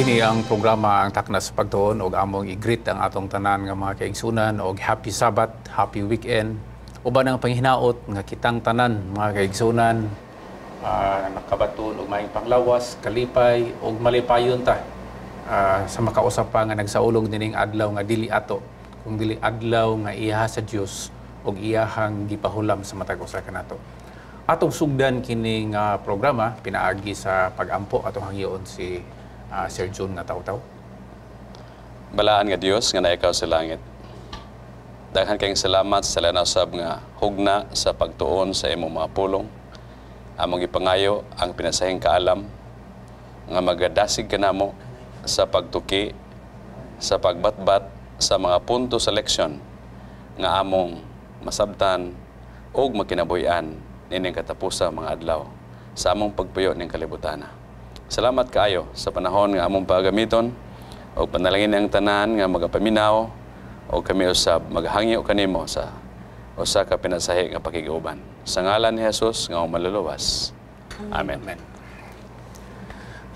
Kini ang programa ang taknas pagtuon og among i-greet ang atong tanan nga mga kaigsunan og happy Sabbath, happy weekend. Uban ang panghinaot nga kitang tanan mga kaigsunan nakabaton og maayong panglawas, kalipay og malipayon ta sa makausap pa nga nagsaulog nining adlaw nga dili ato kung dili adlaw nga iha sa Dios og iyahang gipahulam sa matag usa kanato. Atong sugdan kining programa pinaagi sa pagampo atong hangyoon si Sir John nga taw-taw. Balaan nga Dios nga naikaw sa langit. Daghan kayong salamat sa lanasab nga hugna sa pagtuon sa imong mga pulong. Among ipangayo ang pinasahing kaalam nga magadasig kanamo sa pagtuki, sa pagbatbat sa mga punto sa leksyon nga among masabtan o makinabuhian nining katapusa mga adlaw sa among pagpuyo ning kalibutan. Salamat kaayo sa panahon nga among pagamiton o panalangin ang tanan nga magapaminaw o kami usab maghangyo kanimo sa usa ka pinasahi nga pakigauban. Sa ngalan ni Jesus nga maluluwas. Amen. Amen.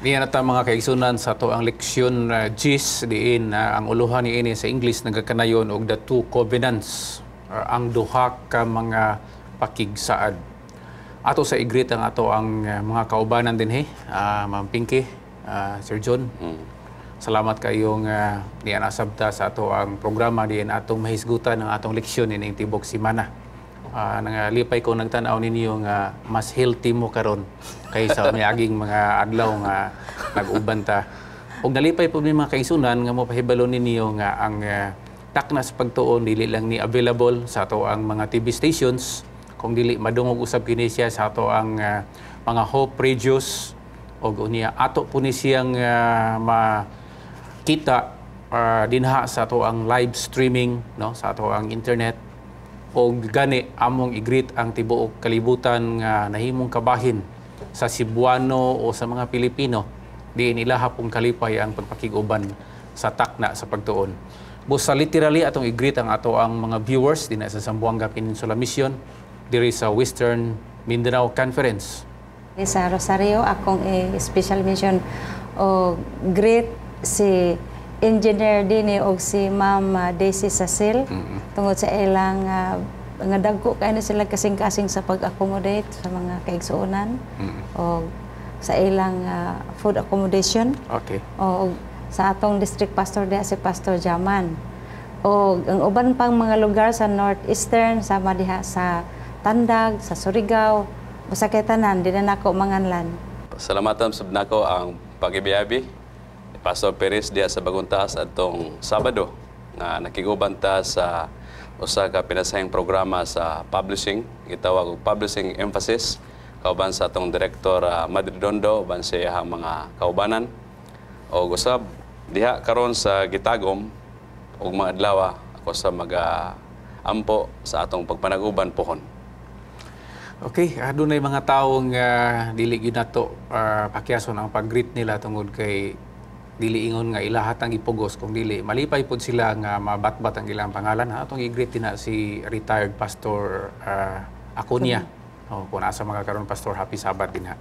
Diyan natin mga kaigsunan sa to ang leksyon GIS diin ang uluhan ni ini sa English nagakanayon og the two covenants ang duha ka mga pakigsaad. Ato sa igreet ang ato ang mga kaubanan din Ma'am Pinky, Sir John. Salamat kayong diyan asabta sa ato ang programa diyan atong mahisgutan ang atong leksyon ining tibok semana. Nangalipay ko nagtanaw ninyo nga mas healthy mo karon kaysa mayaging mga adlaw nga nag-uban ta. Og nalipay po ni mga kaisunan nga mo pahibalo ninyo nga ang taknas pagtuon dili lang ni available sa ato ang mga TV stations kung dili madungog usab kini siya sa ato ang mga Hope Radios og unya ato po ni siyang makita dinha sa ato ang live streaming no sa ato ang internet og gani among i-greet ang tibuok kalibutan nga nahimong kabahin sa Cebuano o sa mga Pilipino diin ilaha pong kalipay ang pagpakiguban sa takna sa pagtuon. Busa literally atong i-greet ang ato ang mga viewers dinha sa Zamboanga Peninsula Mission diri sa Western Mindanao Conference. Sa Rosario, akong special mission o greet si engineer din o si Ma'am Daisy Sasil tungod sa ilang nga dagko kay na sila kasing-kasing sa pag-accommodate sa mga kaigsuonan o sa ilang food accommodation. Okay. O sa atong district pastor diha si Pastor Jaman. O ang uban pang mga lugar sa northeastern sama diha sa Tandag, sa Surigao, basta kay tanan, di na nako manganlan. Salamatan sab nako ang pagibiyabi ni Pastor Perez diha sa Baguntas atong Sabado nga nakiguban ta sa usa ka pinasahing programa sa publishing, gitawag og publishing emphasis kauban sa atong direktor Madridondo uban sa iyang mga kaubanan. O usab diha karon sa Gitagom og mga adlaw ako sa ampo sa atong pagpanag-uban pohon. Okay, adunay mga taong dili gyud nato pakyason ang pag-greet nila tungod kay dili ingon nga ilahat ang ipugos kung dili malipay pud sila nga mabatbat ang ilang pangalan. Atong i-greet na si retired Pastor Acuña. Kung asa mga karon Pastor, happy Sabbath din ha.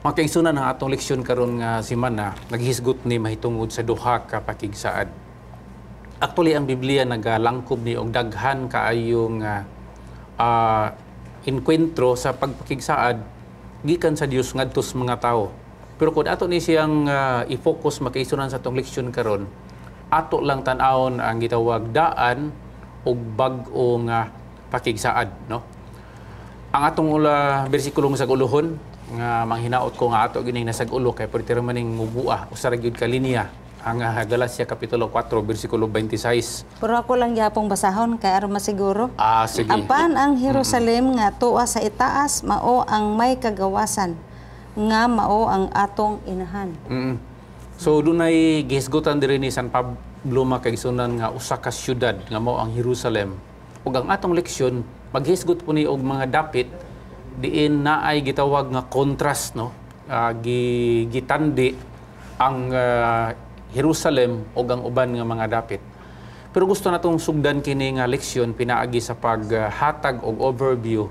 Mga kaigsunan ang atong leksyon karon nga semana naghisgot ni mahitungod sa duha ka pakigsaad. Actually ang Biblia nagalangkob ni og daghan kaayong inkwentro sa pagpakigsaad gikan sa Dios ngadto sa mga tao. Pero kung ato ni siyang i-focus makaisunan sa atong leksyon karon, ato lang tan-awon ang gitawag daan og bag-o nga pakigsaad, no? Ang atong bersikulong sa uluhon nga manghinaot ko nga ato gining nasag-ulo kay pwede maning mubua usa ra gyud ka linya ang Galacia Kapitulo 4, versikulo 26. Pero ako lang yapong basahon kay aron masiguro. Sige. Apan ang Jerusalem nga tuwa sa itaas mao ang may kagawasan nga mao ang atong inahan. So dunay gihisgutan diri ni San Pablo makaigsunan nga usa ka syudad nga mao ang Jerusalem. Ug ang atong leksyon maghisgot po ni og mga dapit diin naay gitawag nga contrast, no? Gitandi ang Jerusalem o ang uban nga mga dapit. Pero gusto natong sugdan kini nga leksyon pinaagi sa paghatag og overview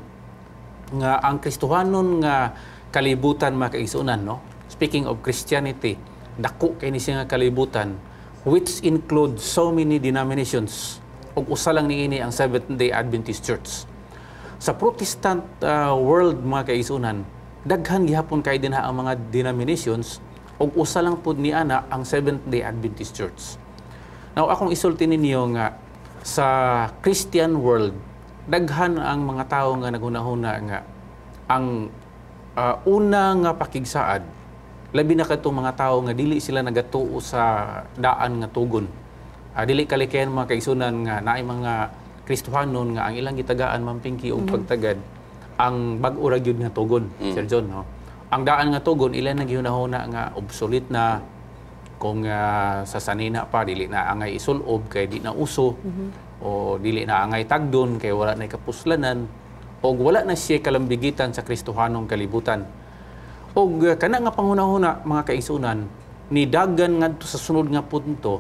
nga ang Kristohanon nga kalibutan makaigsunan, no? Speaking of Christianity, dako kay ni siya nga kalibutan which include so many denominations ug usa lang niini ang Seventh-day Adventist Church. Sa Protestant world mga kaisunan, daghan gihapon kay dinha ang mga denominations ug usa lang pud ni ana ang Seventh-day Adventist Church. Now akong isulti ninyo nga sa Christian world, daghan ang mga tawo nga naghunahuna nga ang una nga pakigsaad, labi na kadtong mga tawo nga dili sila nagatuo sa daan nga tugon. Dili kalikayan mga kaisunan nga naay mga Kristohanon nga ang ilang gitagaan mampingki og pagtagad ang bag-o ra gyud nga tugon, Sir John, no? Ang daan nga tugon ilan naghihunahuna nga obsolete na kung sa sanina pa dili na angay isulob kay di na uso o dili na angay tagdon kay wala na kapuslanan o wala na siya kalambigitan sa Kristohanong kalibutan. O kana nga panghunahuna mga kaisunan ni dagan ngadto sa sunod nga punto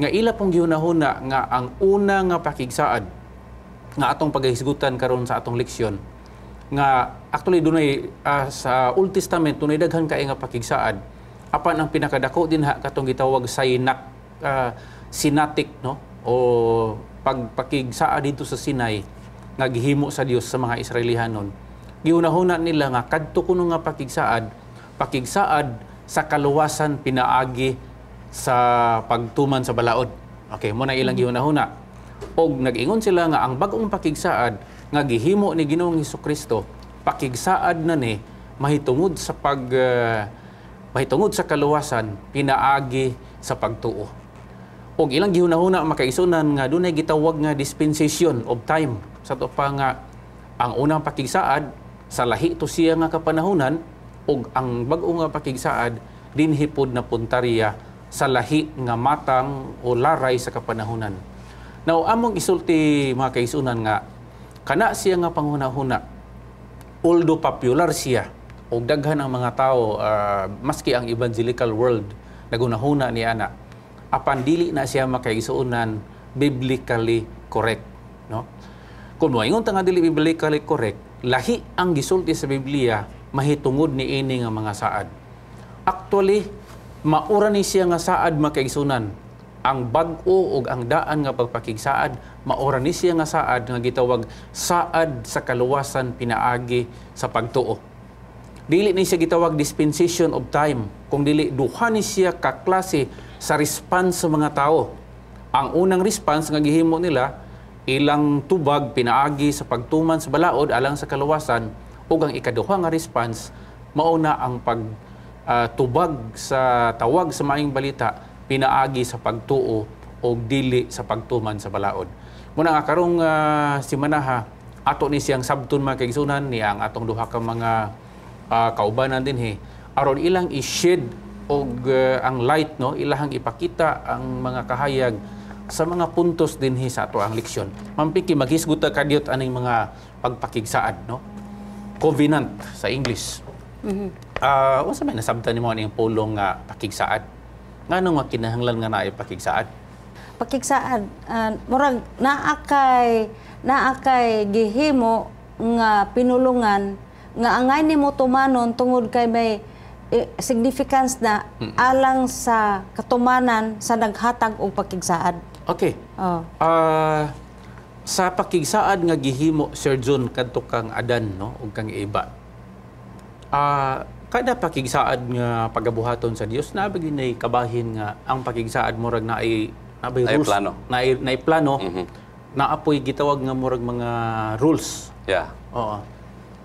nga ila pong gihunahuna nga ang una nga pakigsaad nga atong paghisgutan karon sa atong leksyon nga actually dunay sa Old Testament dunay daghan kay nga pakigsaad apan ang pinakadako din katong gitawag Sinaitic no o pagpakigsaad dito sa Sinai nga gihimo sa Dios sa mga Israelihanon. Gihunahuna nila nga kadto kuno nga pakigsaad sa kaluwasan pinaagi sa pagtuman sa balaod. Okay, mo na ilang gihunahuna. Og nag-ingon sila nga ang bag-ong pakigsaad nga gihimo ni Ginoong Hesukristo, pakigsaad na ni mahitungod sa mahitungod sa kaluwasan pinaagi sa pagtuo. Og ilang gihunahuna ang makaisunan nga dunay gitawag nga dispensation of time. Sa to pa nga ang unang pakigsaad sa lahi to siya nga kapanahunan og ang bag-o nga pakigsaad dinhi pod na puntarya sa lahi nga matang o laray sa kapanahunan. Now among isulti mga kaisunan nga kana siya nga panghunahuna although popular siya og daghan ang mga tao maski ang evangelical world nagunahuna ni ana apan dili na siya makaisuunan biblically correct, no? Kung moingon ta nga dili biblically correct, lahi ang gisulti sa Biblia mahitungod ni ini nga mga saad. Actually, maura ni siya nga saad makaisunan. Ang bag-o ug ang daan nga pagpakigsaad, maura ni siya nga saad nga gitawag saad sa kaluwasan pinaagi sa pagtuo. Dili ni siya gitawag dispensation of time, kung dili duha ni siya ka klase sa response sa mga tao. Ang unang response nga gihimo nila ilang tubag pinaagi sa pagtuman sa balaod alang sa kaluwasan ug ang ikaduha nga response mauna ang pagtubag sa tawag sa maayong balita pinaagi sa pagtuo o dili sa pagtuman sa balaod. Muna nga karong simanaha ato ni siyang sabton mga kaigsunan niya ang atong duha ka mga kaubanan dinhi aron ilang i-shed og ang light, no, ilahang ipakita ang mga kahayag sa mga puntos dinhi sa ato ang leksyon. Mampiki maghisguta kadyot aning mga pagpakigsaad, no? Covenant sa English. Unsa may nasabtan nimo aning pulong nga pakigsaad? Nganong nga kinahanglan nga naay pakigsaad? Pakigsaad murag naa kay gihimo nga pinulungan nga angay nimo tumanon tungod kay may significance na alang sa katumanan sa naghatag og pakigsaad. Okay. Sa pakigsaad nga gihimo Sir John kadto kang Adan, no, ug kang Eva. Kada pakigsaad nga pagabuhaton sa Dios na ginay kabahin nga ang pakigsaad murag naay rules, plano. Naay plano. Naapoy gitawag nga murag mga rules. Yeah. Oo.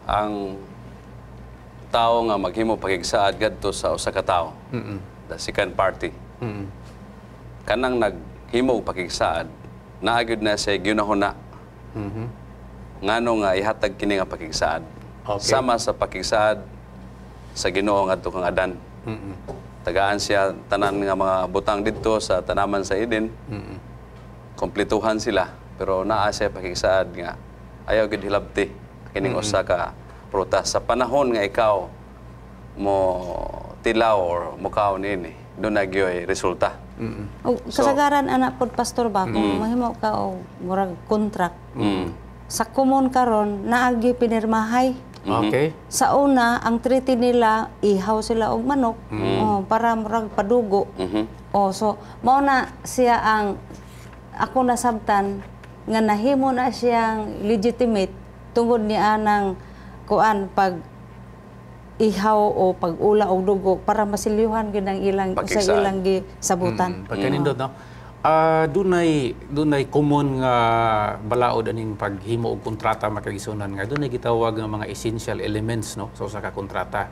Ang tao nga maghimo pakigsaad gadto sa usa ka tawo. The second party. Kanang naghimo pakigsaad, naa gyud na siya ginahuna. Ngano nga ihatag kini nga pakigsaad. Okay. Sama sa pakigsaad sa Ginoo ngadto kang Adan. Tagaan siya tanan nga mga butang didto sa tanaman sa Eden. Kompletuhan sila, pero naa siya pakigsaad nga ayaw gid hilabti kining usa ka prutas sa panahon nga ikaw mo tilaw or mukaw niini doon nagyoy resulta. O kasagaran anak pod pastor ba kung mahimo ka og murag contract. Sa common karon naagi pinirmahay. Okay. Sa una, ang treaty nila, ihaw sila og manok para murag padugo. So, mao na siya ang ako nasabtan nga nahimo na siyang legitimate tungod niya ng kuan pag ihaw o pag-ula og dugo para masilyuhan gyud ang ilang sa ilang gisabutan. Pagkanindot, no? Dunay common nga balaod aning paghimo og kontrata makagisunan nga dunay gitawag nga mga essential elements, no, sa usa ka kontrata.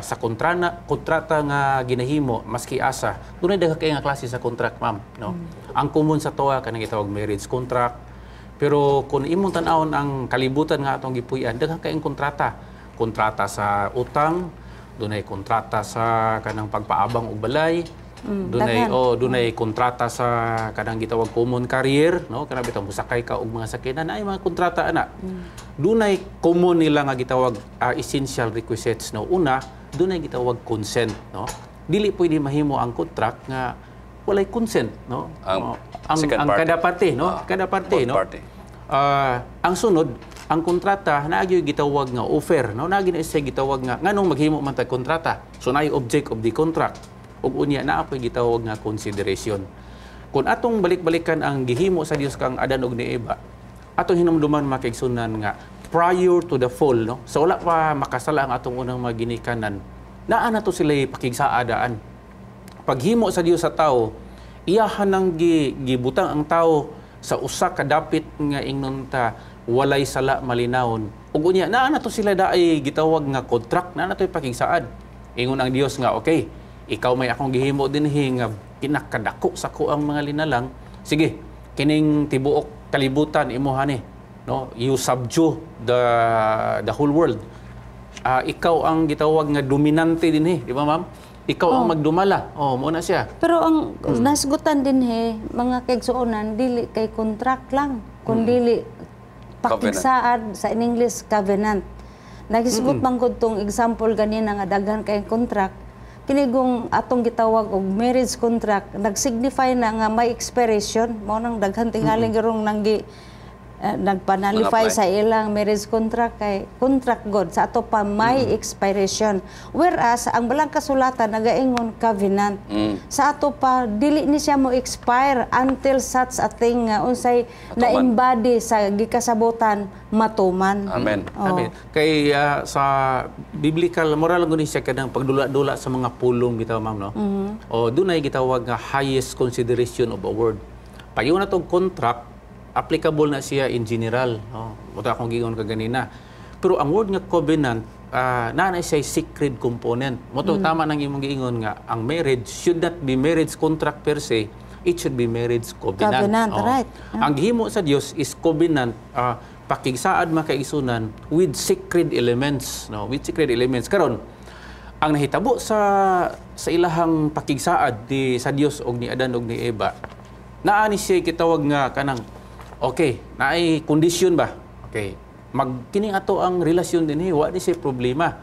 Sa kontrata nga ginahimo maski asa dunay dagha kay nga klase sa contract, ma'am, no. Ang common sa tuwa kanang gitawag marriage contract, pero kung imong tan-awon ang kalibutan nga atong gipuy-an dagha kay ang kontrata sa utang, dunay kontrata sa kanang pagpaabang og balay, dunay kontrata sa kanang gitawag common career, no, kanang bitaw musakay ka og mga sakyanan ay mga kontrata ana. Dunay common nila nga gitawag essential requisites, no. Una, dunay gitawag consent, no. Dili pwede mahimo ang contract nga walay consent, no. Ang kada parte, no, kada parte, no. Ang sunod, ang kontrata naagyo gitawag nga offer, no. Naagi na siya gitawag nga nganong maghimo man tag kontrata. So naay object of the contract. Ug unya naa po'y gitawag nga consideration. Kung atong balik-balikan ang gihimo sa Dios kang Adan ug ni Eva, atong hinumduman makigsunan nga prior to the fall, no, sa wala pa makasala ang atong unang mga ginikanan, naa na to sila pakigsaadaan. Paghimo sa Dios sa tao, iyahan nang gibutang ang tao sa usa ka dapit nga ingnon ta walay sala malinawon. Ug unya naa na to sila daay gitawag nga contract, naa na to pakigsaad. Ingon ang Dios nga okay, ikaw may akong gihimo dinhi nga pinakadako sa ko ang mga linalang. Sige, kining tibuok kalibutan imuha ni, no? You subdue the whole world. Ikaw ang gitawag nga dominante dinhi, di ba, ma'am? Ikaw ang magdumala. Mo na siya. Pero ang nasgutan dinhi mga kaigsuonan dili kay contract lang, kun dili pakigsaad sa in English covenant. Nagisgot man gud tong example ganina nga daghan kay contract. Kinigong atong gitawag og marriage contract nagsignify na nga may expiration mo nang daghan tingaling garong nanggi nagpanalify sa ilang marriage contract kay contract god sa ato pa may expiration, whereas ang balang kasulatan nagaingon covenant. Sa ato pa dili ni siya mo expire until such a thing nga unsay na-embody sa gikasabutan matuman. Amen. Amen. Kay sa biblical moral guni siya kadang pagdula-dula sa mga pulong bitaw, ma'am, no. O dunay gitawag nga highest consideration of a word. Payo na tong contract applicable na siya in general, no. Muta akong gingon kaganina. Pero ang word nga covenant na siya secret component. Muto tama nang imong giingon nga ang marriage should not be marriage contract per se, it should be marriage covenant. Right. Ang gihimo sa Dios is covenant, pakigsaad makaigsunan with sacred elements, no, with sacred elements. Karon ang nahitabo sa ilahang pakigsaad sa Dios og ni Adan og ni Eva, naa ni siya gitawag nga kanang okay, naay kondisyon ba? Okay. Magkining ato ang relasyon dinhi, wa ni siya problema.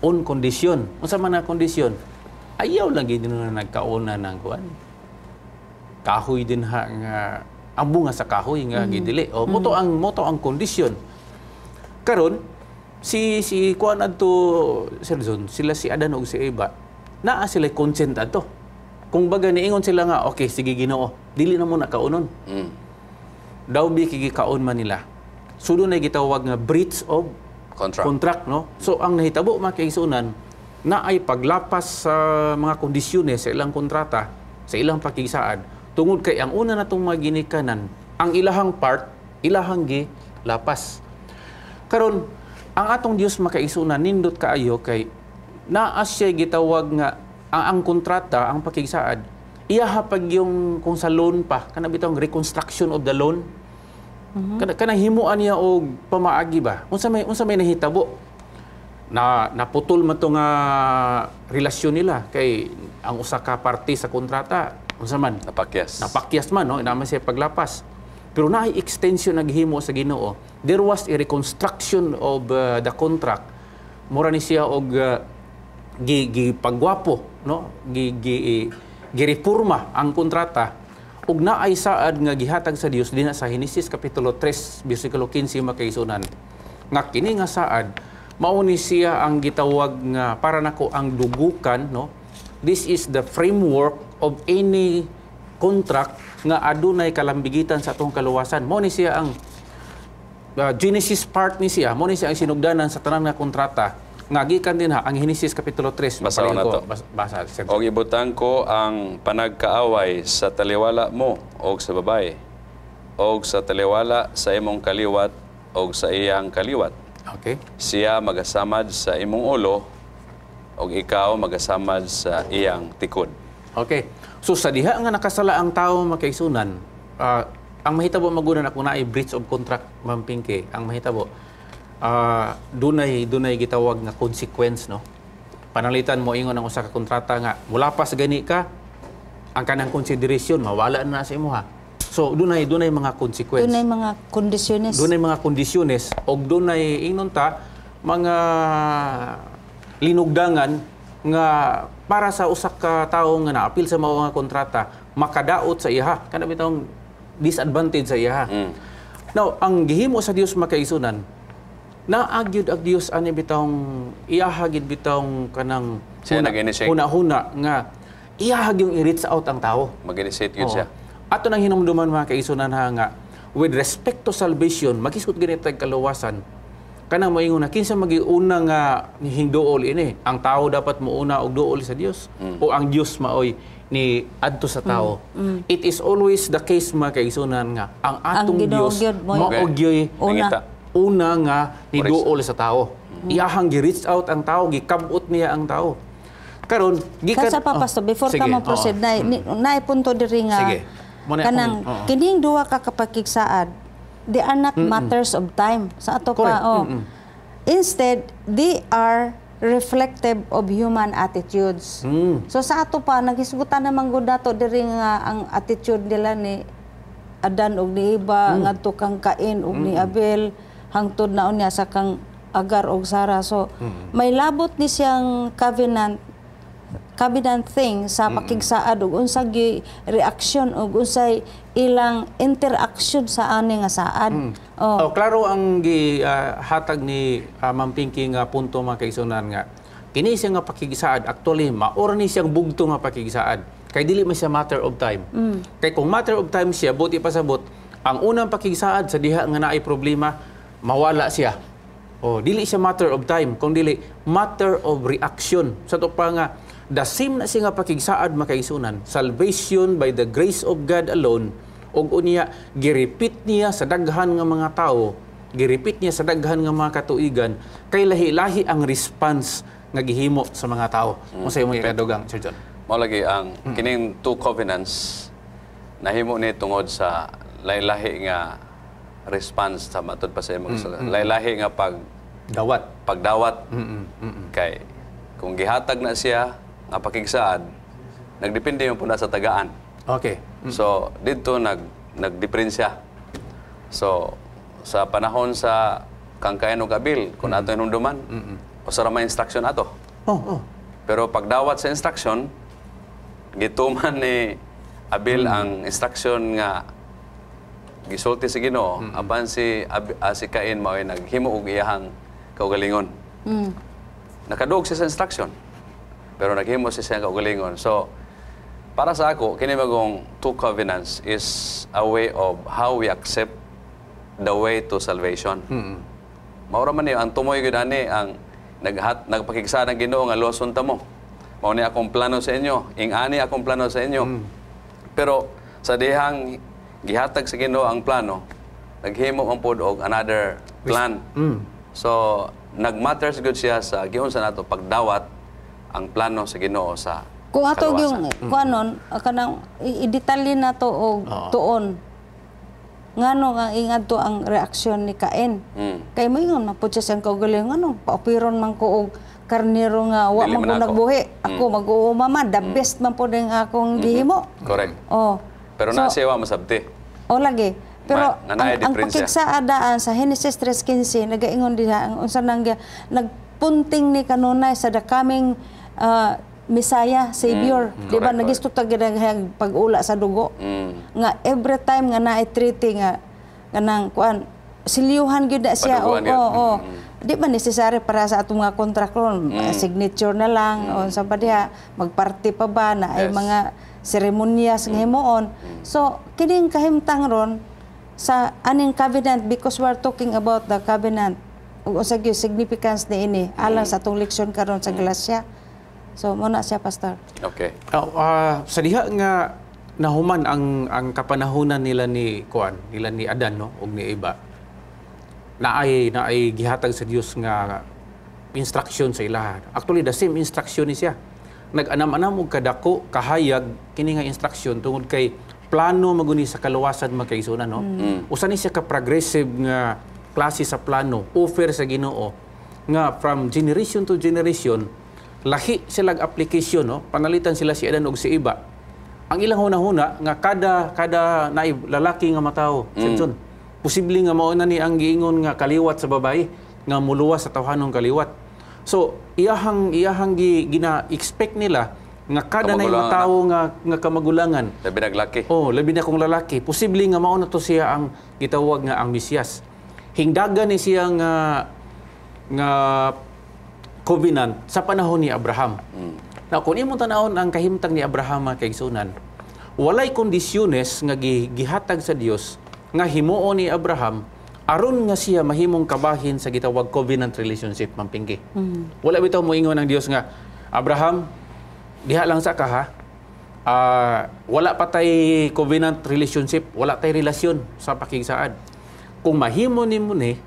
On condition. Unsa man ang kondisyon? Ayaw lang gid na nagkauna ng kuan. Kahoy din nga ang bunga sa kahoy nga gidili. Moto ang kondisyon. Karon si kuan adto sila si Adan ug si Eva, naa sila consent adto. Kung baga niingon sila nga okay, sige Ginoo, dili na mo na kaunon. Daw bi kigikaon man nila. Sudo na gitawag nga breach of contract, no? So ang nahitabo makigsunan na ay paglapas sa mga kondisyones sa ilang kontrata, sa ilang pakigsaad, tungod kay ang una natong mga ginikanan, ang ilahang part, ilahang lapas. Karon ang atong Dios makaigsunan nindot kaayo kay naa siya gitawag nga ang kontrata, ang pakigsaad, iyahapag yung kung sa loan pa, kana bitong reconstruction of the loan. Kana himuan niya og pamaagi ba? Unsa may nahitabo? Naputol man to nga relasyon nila kay ang usa ka parte sa kontrata, unsa man? Napakyas man, no? Naman siya paglapas. Pero naay extension naghimo sa Ginoo. There was a reconstruction of the contract. Mura ni siya og gipagwapo, no? Gireporma ang kontrata ug naay saad nga gihatag sa Dios dinha sa Genesis kapitulo 3 bersikulo 15 makaigsunan. nga kini nga saad mao ni siya ang gitawag nga para nako ang dugukan, no? This is the framework of any contract nga adunay kalambigitan sa atong kaluwasan. Mao ni siya ang Genesis part ni siya, mao ni siya ang sinugdanan sa tanan nga kontrata. Nga gikan din ha ang Genesis kapitulo 3. Basaon na to. Basa. Og ibutang ko ang panagkaaway sa taliwala mo og sa babae, og sa taliwala sa imong kaliwat og sa iyang kaliwat. Okay. Siya magasamad sa imong ulo og ikaw magasamad sa iyang tikod. Okay. So sa diha nga nakasala ang tao makaisunan, ang mahitabo magunan ako na ay breach of contract, Ma'am Pinky. Ang mahitabo dunay gitawag nga consequence, no? Panalitan mo ingon ang usa ka kontrata nga mula pa sa gani ka ang kanang consideration mawala na sa imo ha. So dunay mga consequence. Dunay mga kondisyones. Dunay mga kondisyones og dunay ingnon ta mga linugdangan nga para sa usa ka tawo nga naapil sa mao nga kontrata makadaot sa iha kana bitong disadvantage sa iha. Now ang gihimo sa Dios makaisunan naagyud ang Dios ani bitong iyahagid bitong kanang huna-huna nga iyahag yung i-reach out ang tao. Mag-initiate yun siya. Ato nang hinumduman mga kaisunan ha nga with respect to salvation makisut ganit tag kaluwasan kanang moingon na kinsa magiuna nga hingduol ini ang tao dapat mouna og duol sa Dios o ang Dios maoy ni adto sa tao. It is always the case mga kaisunan nga ang atong Dios maogyoy una nga ni duol sa tao. Iyahang gi-reach out ang tao, gikabot niya ang tao. Karon gikan sa papasto before ka mo-proceed na punto diri nga kanang kining duha ka kapakigsaad they are not matters of time sa ato pa instead they are reflective of human attitudes. So sa ato pa nagisgutan naman gud nato diri nga ang attitude nila ni Adan og ni Eva ngadto kang Cain og ni Abel hangtod na unya sa kang Agar og Sara. So may labot ni siyang covenant thing sa pakigsaad ug unsa gi reaksyon ug unsay ilang interaction sa ani nga saad. Klaro ang hatag ni Ma'am Pinky nga punto mga kaisunan nga kini siya nga pakigsaad actually maor ni siyang bugto nga pakigsaad kay dili man siya matter of time. Kay kung matter of time siya buti pasabot ang unang pakigsaad sa diha nga naay problema mawala siya. Dili siya matter of time kung dili matter of reaction. Sa to pa nga the same na siya nga pakigsaad makaisunan salvation by the grace of God alone og unya gi-repeat niya sa daghan nga mga tao, gi-repeat niya sa daghan nga mga katuigan kay lahi-lahi ang response nga gihimo sa mga tao. Unsay mo ikadugang Sir John? Mao lagi ang kining two covenants nahimo ni tungod sa lahi-lahi nga response sa matod pa sa imong lahi-lahi nga pagdawat kay kung gihatag na siya nga pakigsaad nagdepende yung puna sa tagaan. Okay. So dito nagdiferensya. So sa panahon sa kang Cain ug Abel kung ato hinumduman usa ra may instruction ato. Pero pagdawat sa instruction gituman ni Abel ang instruction nga gisulti sa Ginoo apan si Cain mao naghimo og iyahang kaugalingon. Nakadug siya sa instruction pero naghimo siya sa kaugalingon. So para sa ako kini magong two covenants is a way of how we accept the way to salvation. Mao ra man ni ang tumoy gyud ani ang nagpakigsa ng Ginoo nga luwason ta mo. Mao ni akong plano sa inyo, ing-ani akong plano sa inyo. Pero sa dihang gihatag sa Ginoo ang plano, naghimo man pod og another plan. So nagmatters good siya sa giunsa nato pagdawat ang plano sa Ginoo sa kung ato yung kuanon kanang i-detalye nato og tuon ngano nga ingadto ang reaksyon ni Cain. Kay mo ingon mapud siya siyang kaugalingon ngano paupiron man ko og karnero nga wa man ko nagbuhi. Ako mag-uuma the best man pod ang akong gihimo. Correct. Pero so, nasiwa masabti. Lagi. Pero ang pakigsaadaan sa Genesis 3:15 nagaingon diha ang unsa nang nagpunting ni kanunay sa the coming Messiah, Savior. Di ba? Nagisto tagyang pag-ula sa dugo. Nga every time nga na-treaty nga kanang kuan silyuhan gyud na siya. Paduguan yun. Di ba necessary para sa atong mga contract ron, signature na lang o sa pa diha magparty pa ba na ay Yes. mga seremonyas nga himuon. So kining kahimtang ron sa aning covenant, because we're talking about the covenant ug usa gyud significance ni ini alang sa atong leksyon karon sa Galacia. So muna siya, Pastor. Okay. Sa diha nga nahuman ang kapanahunan nila ni Adan no ug ni Eva. Naay gihatag sa Dios nga instruction sa ilaha. Actually the same instruction ni siya. Nag-anam-anam og kadako kahayag kini nga instruction tungod kay plano maguni sa kaluwasan magkaigsunan no. Usa ni siya ka progressive nga klase sa plano, offer sa Ginoo nga from generation to generation lahi sila application no, panalitan sila si Adan ug si Eva. Ang ilang hunahuna nga kada naay lalaki nga matawo, Simpson. Posible nga mao na ni ang giingon nga kaliwat sa babae nga muluwas sa tawhanong kaliwat. So iyahang gina-expect nila nga kada nay matawo nga kamagulangan. Labi naglaki. Labi na kung lalaki. Posible nga mao na to siya ang gitawag nga ang Mesiyas. Hingdagan ni siya nga covenant sa panahon ni Abraham. Na kung imong tanawon ang kahimtang ni Abraham kay igsunan, walay kondisyones nga gihatag sa Dios nga himuon ni Abraham aron nga siya mahimong kabahin sa gitawag covenant relationship mampinggi. Wala bitaw mo ingon ng Dios nga Abraham diha lang sa ka ha. Wala pa tay covenant relationship, wala tay relasyon sa pakigsaad. Kung mahimo nimo ni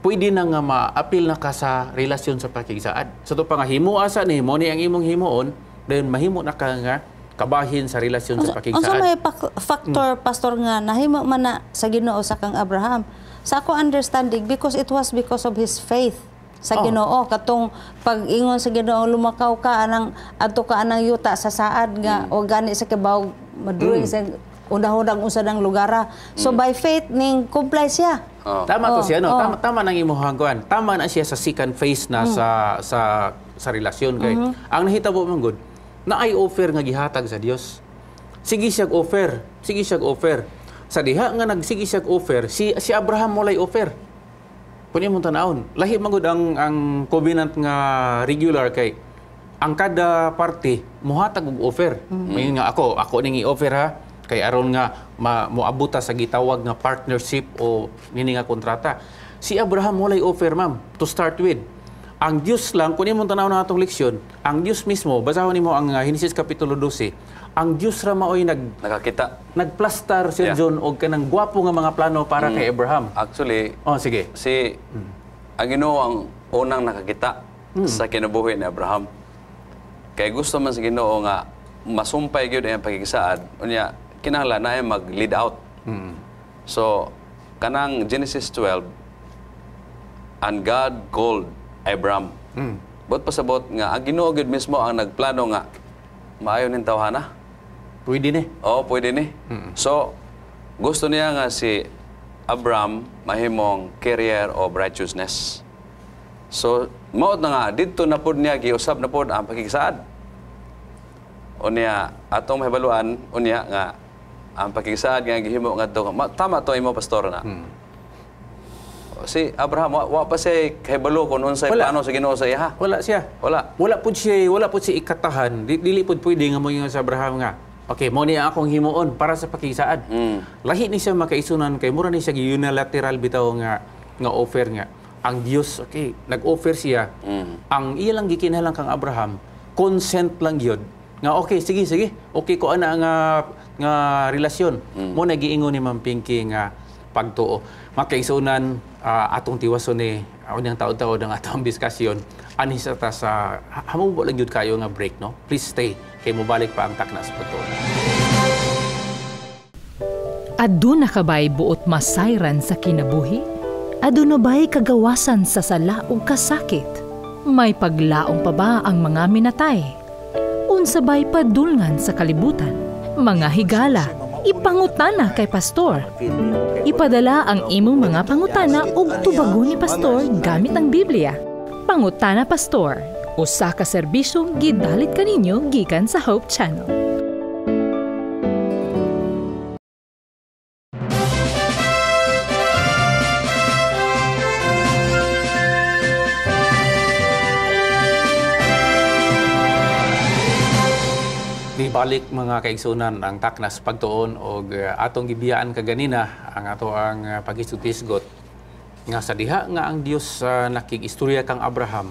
pwede na nga ma-appeal na ka sa relasyon sa pakigsaad. Sa to pa nga himo asa ni mo ni ang imong himuon, then mahimo na ka nga kabahin sa relasyon sa pakigsaad. Unsa may factor, Pastor, nga nahimo man na sa Ginoo sa kang Abraham? Sa ako understanding, because it was because of his faith sa Ginoo. Katong pag-ingon sa Ginoo, lumakaw ka anang adto ka anang yuta sa saad nga o gani sa kibaw madruig sa unang unsa ng lugara. So by faith ning comply siya. Tama to siya no. Tama nang imong kuan. Tama na siya sa second phase na sa relasyon kay. Ang nahitabo man gud na ay offer nga gihatag sa Dios. Sige siya offer. Sa diha nga nagsige siya offer, si Abraham walay offer. Kun imong tan-awon, lahi man gud ang covenant nga regular kay ang kada party mohatag og offer. Mayon nga ako ning i-offer ha kay aron nga moabuta sa gitawag nga partnership o nini nga kontrata. Si Abraham walay offer, ma'am, to start with. Ang Diyos lang, kung imong tanaw na atong leksyon, ang Diyos mismo, basahon nimo ang Genesis Kapitulo 12, ang Diyos ra maoy nakakita. Nagplastar Sir John og kanang gwapo nga mga plano para kay Abraham. Actually, sige. Ang Ginoo ang unang nakakita sa kinabuhi ni Abraham. Kay gusto man sa Ginoo nga masumpay gyud ang pagkigsaad, unya kinahanglan na ay mag-lead out. So, kanang Genesis 12, and God called Abraham. But pasabot nga, ang Ginoo gyud mismo ang nagplano nga maayo ning tawhana. Pwede ni. Pwede ni. So, gusto niya nga si Abraham mahimong carrier of righteousness. So, maot na nga, dito na pod niya, giusab na pod ang pagkigsaad. Unya, atong mahibaluan, unya nga, ang pagkigsaad nga gihimo nga to, tama to imo, Pastor na. Si Abraham, wa pa siya kahibalo kung unsay plano sa Ginoo sa iya. Wala siya. Wala pud siya ikatahan. Dili pud pwede nga mo sa Abraham nga. Okay, mo ni akong himuon para sa pakisaad. Lahi ni siya makaisunan kay mura ni siya unilateral bitaw nga offer nga. Ang Dios, okay, nag-offer siya. Ang iya lang gikinahanglan kang Abraham, consent lang gyud. Nga okay, sige. Okay ko ana nga relasyon. Mo na giingon ni Ma'am Pinky nga pagtuo. Makaisunan atong tiwason ni unyang taon-taon ang atong diskasyon. Ani sa ta sa hamubo lang gyud kayo nga break, no? Please stay kay mobalik pa ang takna sa pagtuo. Aduna kabay buot masayran sa kinabuhi? Aduna ba'y kagawasan sa sala ug kasakit? May paglaong pa ba ang mga minatay? Unsa ba'y padulngan sa kalibutan? Mga higala, ipangutana kay Pastor. Ipadala ang imong mga pangutana ug tubagon ni Pastor gamit ang Biblia. Pangutana Pastor, usa ka serbisyong gidalit kaninyo gikan sa Hope Channel. balik mga kaigsunan ang taknas pagtuon og atong gibiyaan kaganina ang ato ang pagisgot-isgot nga sa diha nga ang Dios nakig-istorya kang Abraham.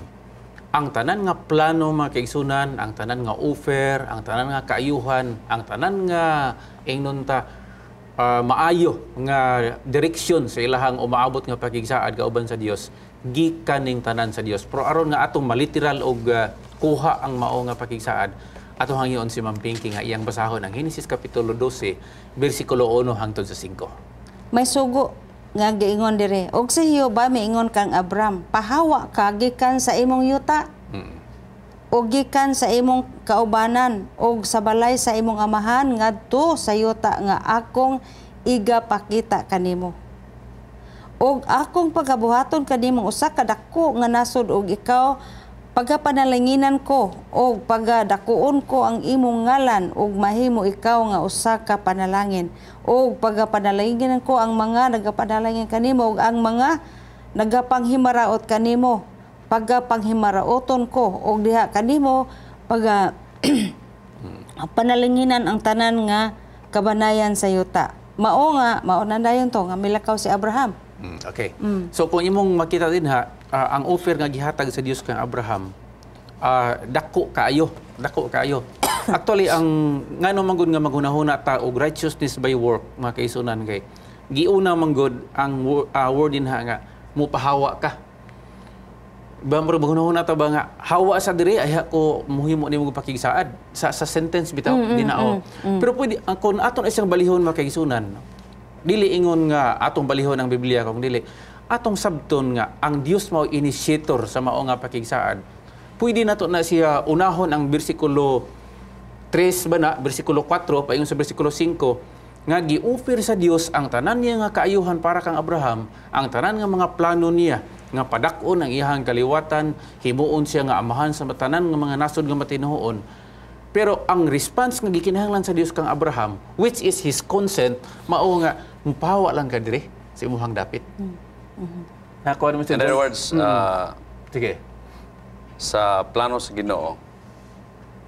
Ang tanan nga plano mga kaigsunan, ang tanan nga offer, ang tanan nga kaayuhan, ang tanan nga ingnon ta maayo nga direksyon sa ilahang umaabot nga pagigsaad kauban sa Dios gikan ning tanan sa Dios. Pero aron nga atong maliteral og kuha ang mao nga pagigsaad, ato hangyon si Ma'am Pinky nga iyang basahon ang Genesis Kapitulo 12, versikulo 1 hangtod sa 5. May sugo nga giingon dire. Og si Jehova miingon kang Abram, pahawa ka gikan sa imong yuta. O gikan sa imong kaubanan og sa balay sa imong amahan ngadto sa yuta nga akong igapakita kanimo. Og akong pagabuhaton kanimong usa ka dako nga nasod og ikaw pagapanalanginan ko o pagadakuon ko ang imong ngalan ug mahimo ikaw nga usa ka panalangin o pagapanalanginan ko ang mga nagapanalangin kanimo ug ang mga nagapanghimaraot kanimo pagapanghimaraoton ko og diha kanimo panalanginan ang tanan nga kabanayan sa yuta. Mao na dayon to nga milakaw si Abraham. Okay. So kung imong makita din ang offer nga gihatag sa Dios kang Abraham, dako kaayo. Actually, ang ngano man gud nga maghunahuna ta og righteousness by work, mga kaisunan kay giuna man gud ang word din nga mupahawa ka. Ba mo maghunahuna ta ba nga hawa sa diri ay ko muhimo nimo pakigsaad sa sentence bitaw dinao. Pero pwede kung aton isang balihon mga kaisunan, dili ingon nga atong balihon ang Biblia kung dili atong sabton nga ang Dios mao initiator sa mao nga pakigsaad. Pwede nato na siya unahon ang bersikulo 3 ba na, bersikulo 4 paingon sa bersikulo 5 nga gi-offer sa Dios ang tanan niya nga kaayuhan para kang Abraham, ang tanan nga mga plano niya nga padak-on ang iyang kaliwatan, himuon siya nga amahan sa tanan nga mga nasod nga matinuon. Pero ang response nga gikinahanglan sa Dios kang Abraham, which is his consent, mao nga mupahawa lang ka dire sa imong dapit. Nakuha naman In other words, sige. Sa plano sa Ginoo,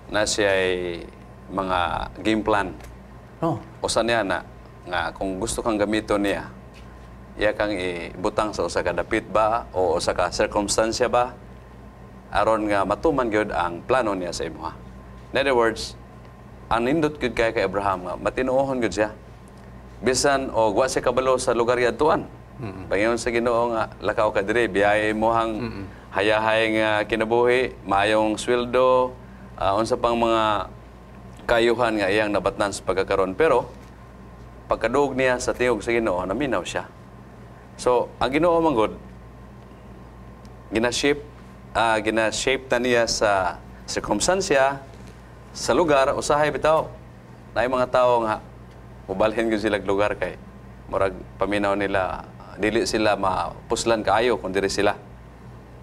na siya ay mga game plan. Oh. Usa niya na nga kung gusto kang gamiton niya, iya kang ibutang sa usa ka dapit ba o usa ka circumstansya ba aron nga matuman gyud ang plano niya sa imo. In other words, ang nindot gyud kay Abraham nga matinuohon gyud siya. Bisan og wa siya kabalo sa lugar yadtuan. Pangingon sa Ginoo nga lakaw ka diri biyahe mo hang hayahay nga kinabuhi, maayong sweldo, unsa pang mga kayuhan nga iyang nabatnan sa pagkakaroon. Pero pagkaduog niya sa tiog sa Ginoo, naminaw siya. So, ang Ginoo man gud gina-shape na niya sa circumstansya, sa lugar, usahay bitaw. Na mga tao nga ubalhin gyud sila lugar kay murag paminaw nila dili sila mapuslan kaayo kung diri sila.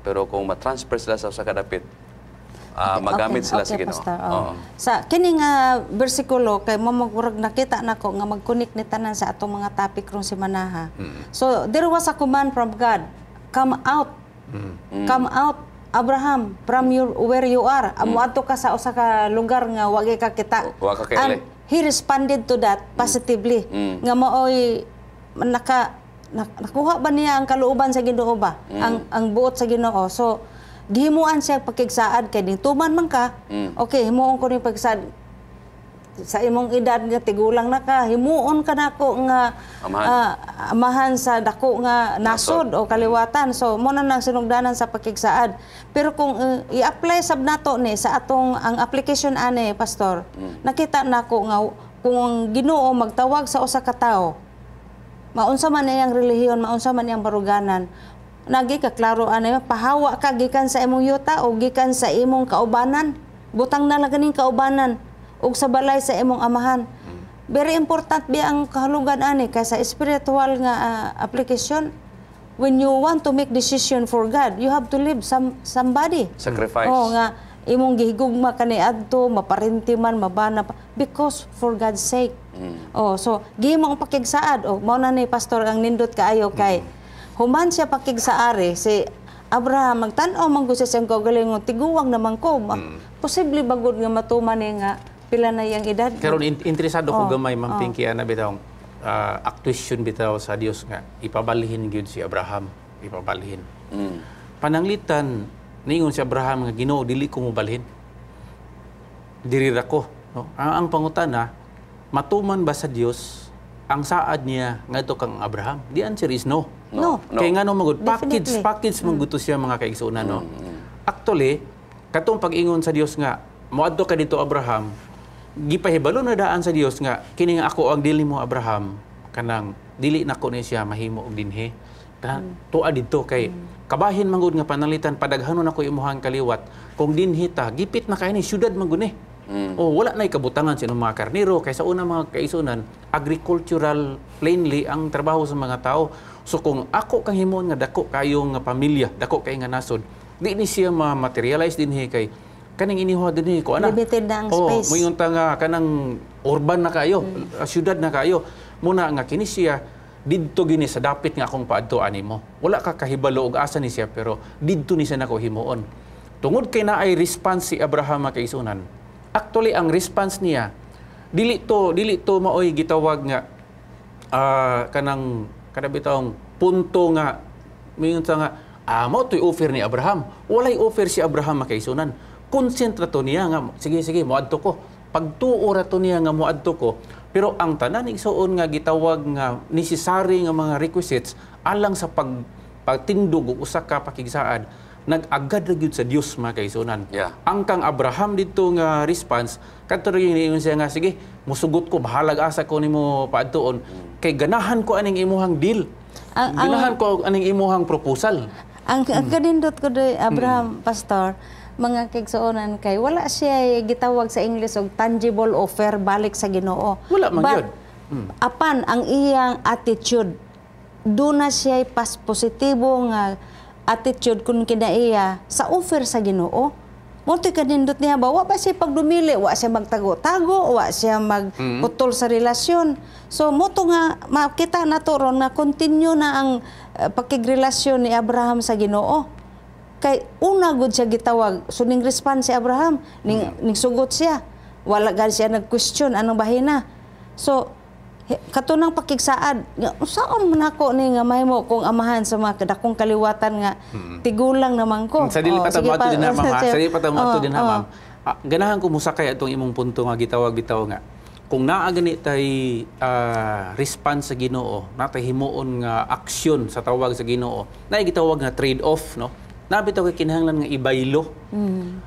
Pero kung ma-transfer sila sa usa ka dapit, magamit sila sa Ginoo. Sa kini nga bersikulo kay mo magurag nakita nako nga mag-connect ni tanan sa atong mga topic rong semana. So there was a command from God, come out. Come out Abraham from where you are. Amuadto ka sa usa ka lugar nga wa ka kita. And he responded to that positively. Nga maoy nakuha ba niya ang kalooban sa Ginoo ba? Ang buot sa Ginoo. So gihimuan siya pagkigsaad kay tuman man ka. Okay, himuon ko ni pagsaad sa imong edad nga tigulang na ka, himuon ka nako nga amahan sa dako nga nasod o kaliwatan. So mo na nang sinugdanan sa pagkigsaad. Pero kung i-apply sab nato ni sa atong ang application ani pastor, nakita nako nga kung Ginoo magtawag sa usa ka tawo, maunsa man iyang relihiyon, maunsa man iyang baruganan, nagi ka klaro ani pahawa ka gikan sa imong yuta o gikan sa imong kaubanan, butang na lang ganing kaubanan ug sa balay sa imong amahan. Very important biya ang kahalugan ani kay sa spiritual nga application. When you want to make decision for God, you have to leave somebody. Sacrifice. Nga imong gihigugma kaniadto, maparinti man, mabana pa, because for God's sake. So gihimo ang pakigsaad. Mao na ni pastor ang nindot kaayo kay human siya pakigsaari si Abraham magtan-aw man gud sa siyang kaugalingon tiguwang naman ko. Posible bagod nga matuman ni nga pila na yang edad. Karon interesado ko gamay Ma'am Pinky ana bitaw actuation bitaw sa Dios nga ipabalhin gyud si Abraham, ipabalhin. Pananglitan ningon si Abraham nga Ginoo dili ko mo balhin. Diri ra ko, no? Ang pangutana, matuman ba sa Dios ang saad niya ngadto kang Abraham? The answer is no. No. Kay ngano magud Definitely. package mangguto siya mga kaigsunan, no. Actually, katong pag-ingon sa Dios nga moadto ka dito Abraham, gipahibalo na daan sa Dios nga kini nga ako ang dili mo Abraham kanang dili nako ni siya mahimo og dinhi. Tuwa dito kay kabahin mangud nga panalitan padaghanon ako imuhang kaliwat kung dinhi ta gipit na kay ni syudad mangud ni. O wala na ikabutangan sa mga karniro kaysa una mga kaisunan agricultural plainly ang trabaho sa mga tao. So kung ako kang himon nga dako kayong nga pamilya, dako kay nga nasod, di ni siya ma-materialize dinhi kay kaning inihuha dinhi ko ana. Limited na ang space. Moingon ta nga kanang urban na kayo, syudad na kayo. Muna nga kini siya didto gini sa dapit nga akong paadtoan nimo. Wala ka kahibalo og asa ni siya pero didto ni siya nako himuon. Tungod kay naay response si Abraham nga kaisunan. Actually ang response niya dili to maoy gitawag nga kanang kanabitawng punto nga mingon sa nga mao toy offer ni Abraham. Walay offer si Abraham makaisunan. Konsentrato niya nga sige moadto ko. Pagtuo ra to niya nga moadto ko. Pero ang tanan igsuon nga gitawag nga necessary nga mga requisites alang sa pagtindog og usa ka pakigsaad nag-agad ra gyud sa Dios mga kaisunan. Yeah. Ang kang Abraham dito nga response kadto rin niingon siya nga sige musugot ko bahalag asa ko nimo paadtuon kay ganahan ko aning imuhang deal. Ganahan ko aning imuhang proposal. Ang kadindot ko doy Abraham pastor mga kaigsuonan kay wala siya gitawag sa English og tangible offer balik sa Ginoo. Wala man gyud. Apan ang iyang attitude do na siya pas positibo nga attitude kun kinaiya sa offer sa Ginoo. Mo'y kanindot niya ba wa siya pagdumili, wa siya magtago-tago, wa siya magputol sa relasyon. So mo to nga makita nato ron na continue na ang pakigrelasyon ni Abraham sa Ginoo. Kay una gud siya gitawag, so ning response si Abraham, ning sugot siya. Wala gad siya nag-question anong bahina. So katunang pakigsaad, saan man ako ni nga mahimo kong amahan sa mga kadakong kaliwatan nga tigulang naman ko. Sa dili pa ta moadto din na ma'am. Sa dili pa ta moadto din na ma'am. Ganahan ko musakay atong imong punto nga gitawag bitaw nga kung naa gani tay response sa Ginoo, natay himuon nga aksyon sa tawag sa Ginoo, naay gitawag nga trade-off, no? Nabitaw kay kinahanglan nga ibaylo.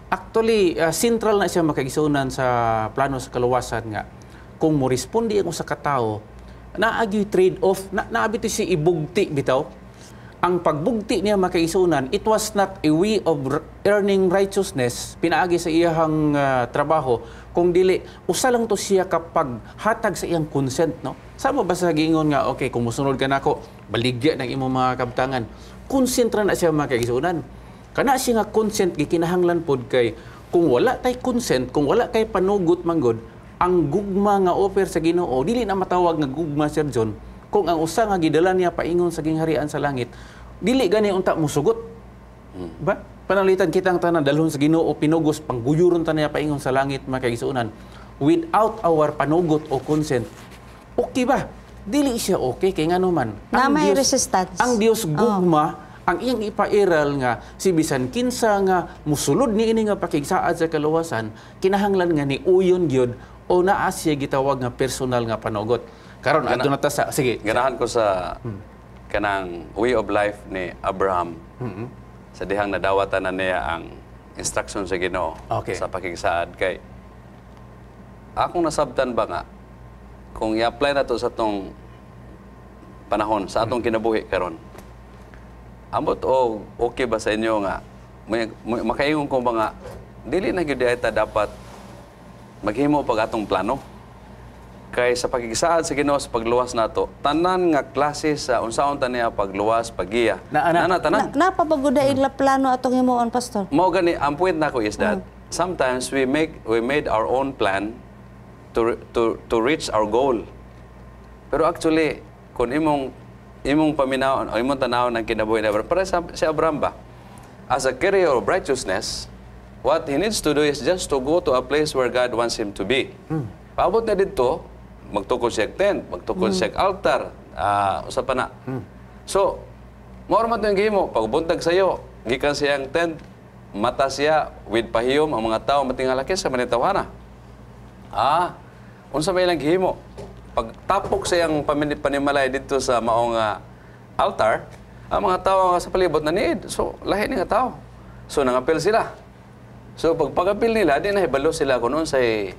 Actually, central na siya makagisunan sa plano sa kaluwasan nga kung mo respondi ang usa ka tawo, naagi trade-off, naabito si ibugti bitaw. Ang pagbugti niya makaisunan, it was not a way of earning righteousness, pinaagi sa iyang trabaho, kung dili, usa lang to siya kapag hatag sa iyang consent, no? Sama ba sa gingon nga, okay, kung musunod ka na ako, baligya ng imong mga kabtangan, consent ra na siya makaisunan. Kana siya nga consent, gikinahanglan pod kay, kung wala tay consent, kung wala kay panugot manggod, ang gugma nga offer sa Ginoo dili na matawag nga gugma Sir John kung ang usa nga gidala niya paingon sa gingharian sa langit dili gani unta mosugot ba panalitan kitang tanan dalhon sa Ginoo pinugos pangguyuron ta niya paingon sa langit makaigsuonan without our panugot o consent okay ba dili siya okay kay ngano man na may resistance ang Dios gugma ang iyang ipairal nga si bisan kinsa nga musulod ni ini nga pakigsaad sa kaluwasan kinahanglan nga ni uyon gyud o naa siya gitawag nga personal nga panugot. Karon adto na ta sa sige. Ganahan ko sa kanang way of life ni Abraham. Sa dihang nadawatan na niya ang instruction sa Ginoo sa pakigsaad kay akong nasabtan ba nga kung i-apply na to sa atong panahon sa atong kinabuhi karon. Ambot okay ba sa inyo nga makaingon ko ba nga dili na gyud ta dapat maghimo pag atong plano kay sa pakigsaad sa Ginoo sa pagluwas nato tanan nga klase sa unsaon ta niya pagluwas pagiya tanan napapaguda ila plano atong himuon pastor mao gani ang point nako is that sometimes we made our own plan to reach our goal pero actually kung imong paminaw imong tanaw ng kinabuhi ni Abraham para sa si Abraham ba as a carrier of righteousness what he needs to do is just to go to a place where God wants him to be. Paabot na dito, magtukod siya tent, magtukod siya altar, usa pa na. So, more man yung gihimo, pagbuntag sa'yo, gikan siyang tent, mata siya with pahiyom ang mga tao matingalaki sa manitawhana. Unsa may lang gihimo? Pagtapok siyang panimalay dito sa maong altar, ang mga tao sa palibot na need. So, lahi ni nga tao. So, nangapil sila. So, pagpagapil nila, di na hibalo sila kung unsay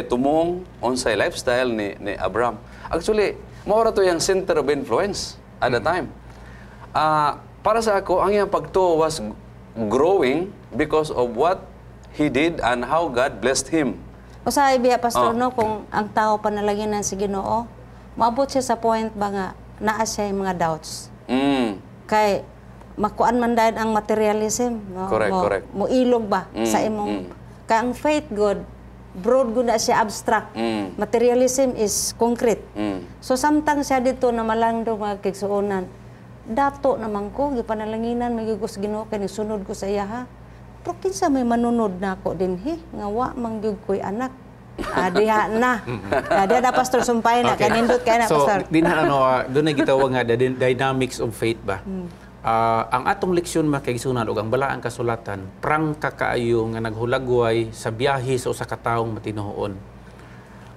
tumong, unsay lifestyle ni Abraham. Actually, maura to yung center of influence at the time. Para sa ako, ang iyang pagtuo was growing because of what he did and how God blessed him. O sa ibiya, Pastor, no, kung ang tao panalagyan ng si Ginoo, maabot siya sa point ba nga, naa siya yung mga doubts. Kay, makuan man dahil ang materialism. No? Correct. Muilog ba sa imong... Kaya ang faith God, broad good na siya abstract. Materialism is concrete. So, samtang siya dito na malandong mga kigsuunan, dato naman ko, gipanalanginan, magigos Ginoo, kaya sunod ko sa iya, ha? Pero kinsa may manunod na ako din, nga wa mangyug ko'y anak. Diha na. Diha na, Pastor, sumpay na. Okay. Kanindot kaya na, Pastor. So, doon na gitawag nga, the dynamics of faith ba? Ang atong leksyon makaigsunan o ang balaang kasulatan, prang kakaayo nga naghulagway sa biyahe sa usa ka tawong matinuon.